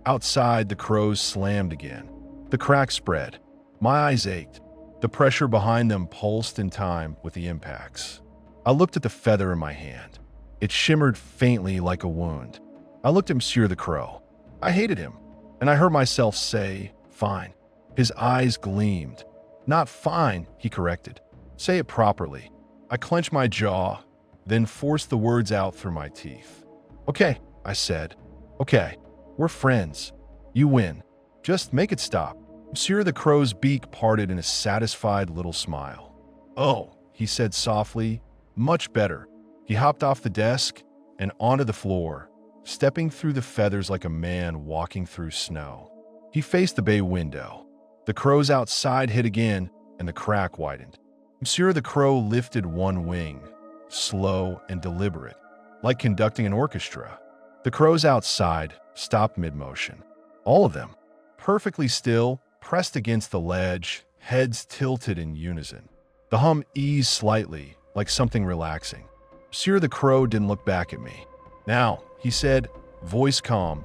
Outside, the crows slammed again. The crack spread. My eyes ached. The pressure behind them pulsed in time with the impacts. I looked at the feather in my hand. It shimmered faintly like a wound. I looked at Monsieur the Crow. I hated him, and I heard myself say, "Fine." His eyes gleamed. "Not fine," he corrected. "Say it properly." I clenched my jaw, then forced the words out through my teeth. "Okay," I said. "Okay, we're friends. You win. Just make it stop." Monsieur the Crow's beak parted in a satisfied little smile. "Oh," he said softly, "much better." He hopped off the desk and onto the floor, stepping through the feathers like a man walking through snow. He faced the bay window. The crows outside hit again, and the crack widened. Monsieur the Crow lifted one wing, slow and deliberate, like conducting an orchestra. The crows outside stopped mid-motion. All of them, perfectly still, pressed against the ledge, heads tilted in unison. The hum eased slightly, like something relaxing. Monsieur the Crow didn't look back at me. "Now," he said, voice calm,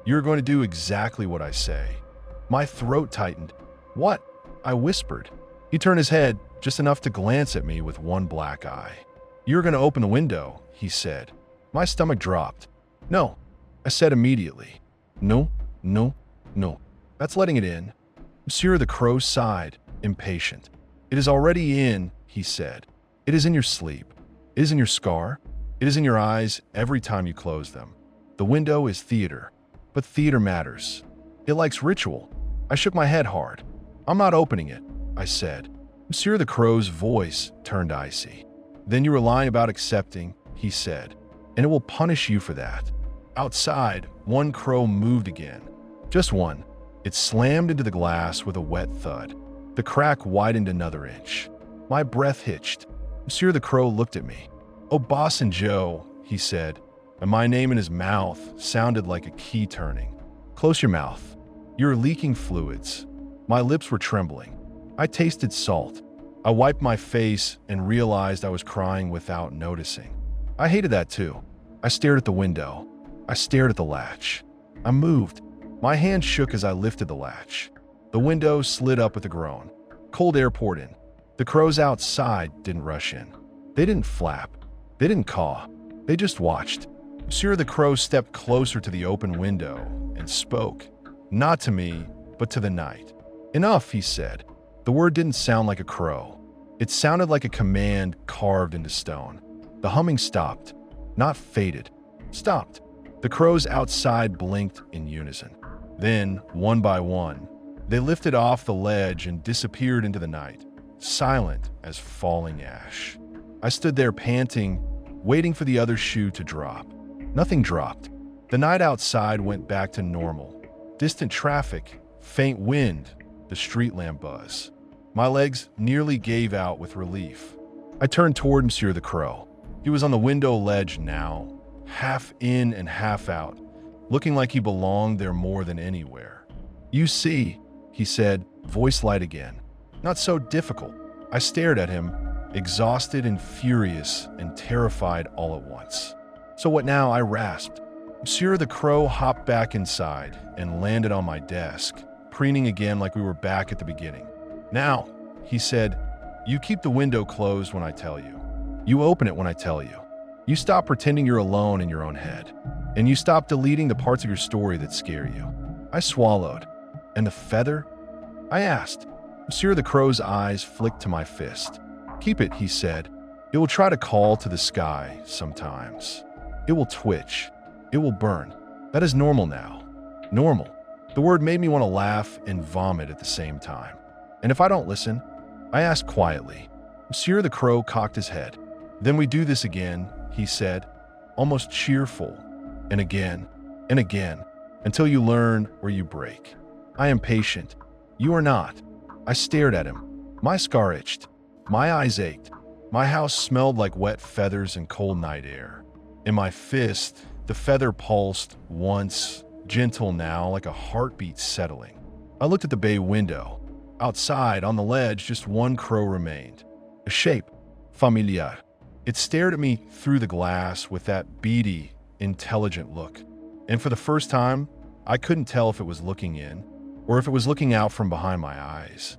"you're going to do exactly what I say." My throat tightened. "What?" I whispered. He turned his head, just enough to glance at me with one black eye. "You're going to open the window," he said. My stomach dropped. "No," I said immediately. "No, no, no. That's letting it in." Monsieur the Crow sighed, impatient. "It is already in," he said. "It is in your sleep. It is in your scar. It is in your eyes every time you close them. The window is theater, but theater matters. It likes ritual." I shook my head hard. "I'm not opening it," I said. Monsieur the Crow's voice turned icy. "Then you were lying about accepting," he said, "and it will punish you for that." Outside, one crow moved again. Just one. It slammed into the glass with a wet thud. The crack widened another inch. My breath hitched. Monsieur the Crow looked at me. "Oh, Boss and Joe," he said, and my name in his mouth sounded like a key turning. "Close your mouth. You're leaking fluids." My lips were trembling. I tasted salt. I wiped my face and realized I was crying without noticing. I hated that too. I stared at the window. I stared at the latch. I moved. My hand shook as I lifted the latch. The window slid up with a groan. Cold air poured in. The crows outside didn't rush in. They didn't flap. They didn't caw. They just watched. Monsieur the Crow stepped closer to the open window and spoke. Not to me, but to the night. "Enough," he said. The word didn't sound like a crow. It sounded like a command carved into stone. The humming stopped, not faded. Stopped. The crows outside blinked in unison. Then, one by one, they lifted off the ledge and disappeared into the night, silent as falling ash. I stood there panting, waiting for the other shoe to drop. Nothing dropped. The night outside went back to normal. Distant traffic, faint wind, the street lamp buzz. My legs nearly gave out with relief. I turned toward Monsieur the Crow. He was on the window ledge now, half in and half out, looking like he belonged there more than anywhere. "You see," he said, voice light again. "Not so difficult." I stared at him, exhausted and furious and terrified all at once. "So what now?" I rasped. Monsieur the Crow hopped back inside and landed on my desk, preening again like we were back at the beginning. "Now," he said, "you keep the window closed when I tell you. You open it when I tell you. You stop pretending you're alone in your own head. And you stop deleting the parts of your story that scare you." I swallowed. "And the feather?" I asked. Monsieur the Crow's eyes flicked to my fist. "Keep it," he said. "It will try to call to the sky sometimes. It will twitch. It will burn. That is normal now. Normal." The word made me want to laugh and vomit at the same time. "And if I don't listen?" I asked quietly. Monsieur the Crow cocked his head. "Then we do this again," he said, almost cheerful, and again, until you learn or you break. I am patient. You are not. I stared at him. My scar itched. My eyes ached. My house smelled like wet feathers and cold night air. In my fist, the feather pulsed once, gentle now, like a heartbeat settling. I looked at the bay window. Outside, on the ledge, just one crow remained. A shape, familiar. It stared at me through the glass with that beady, intelligent look. And for the first time, I couldn't tell if it was looking in or if it was looking out from behind my eyes.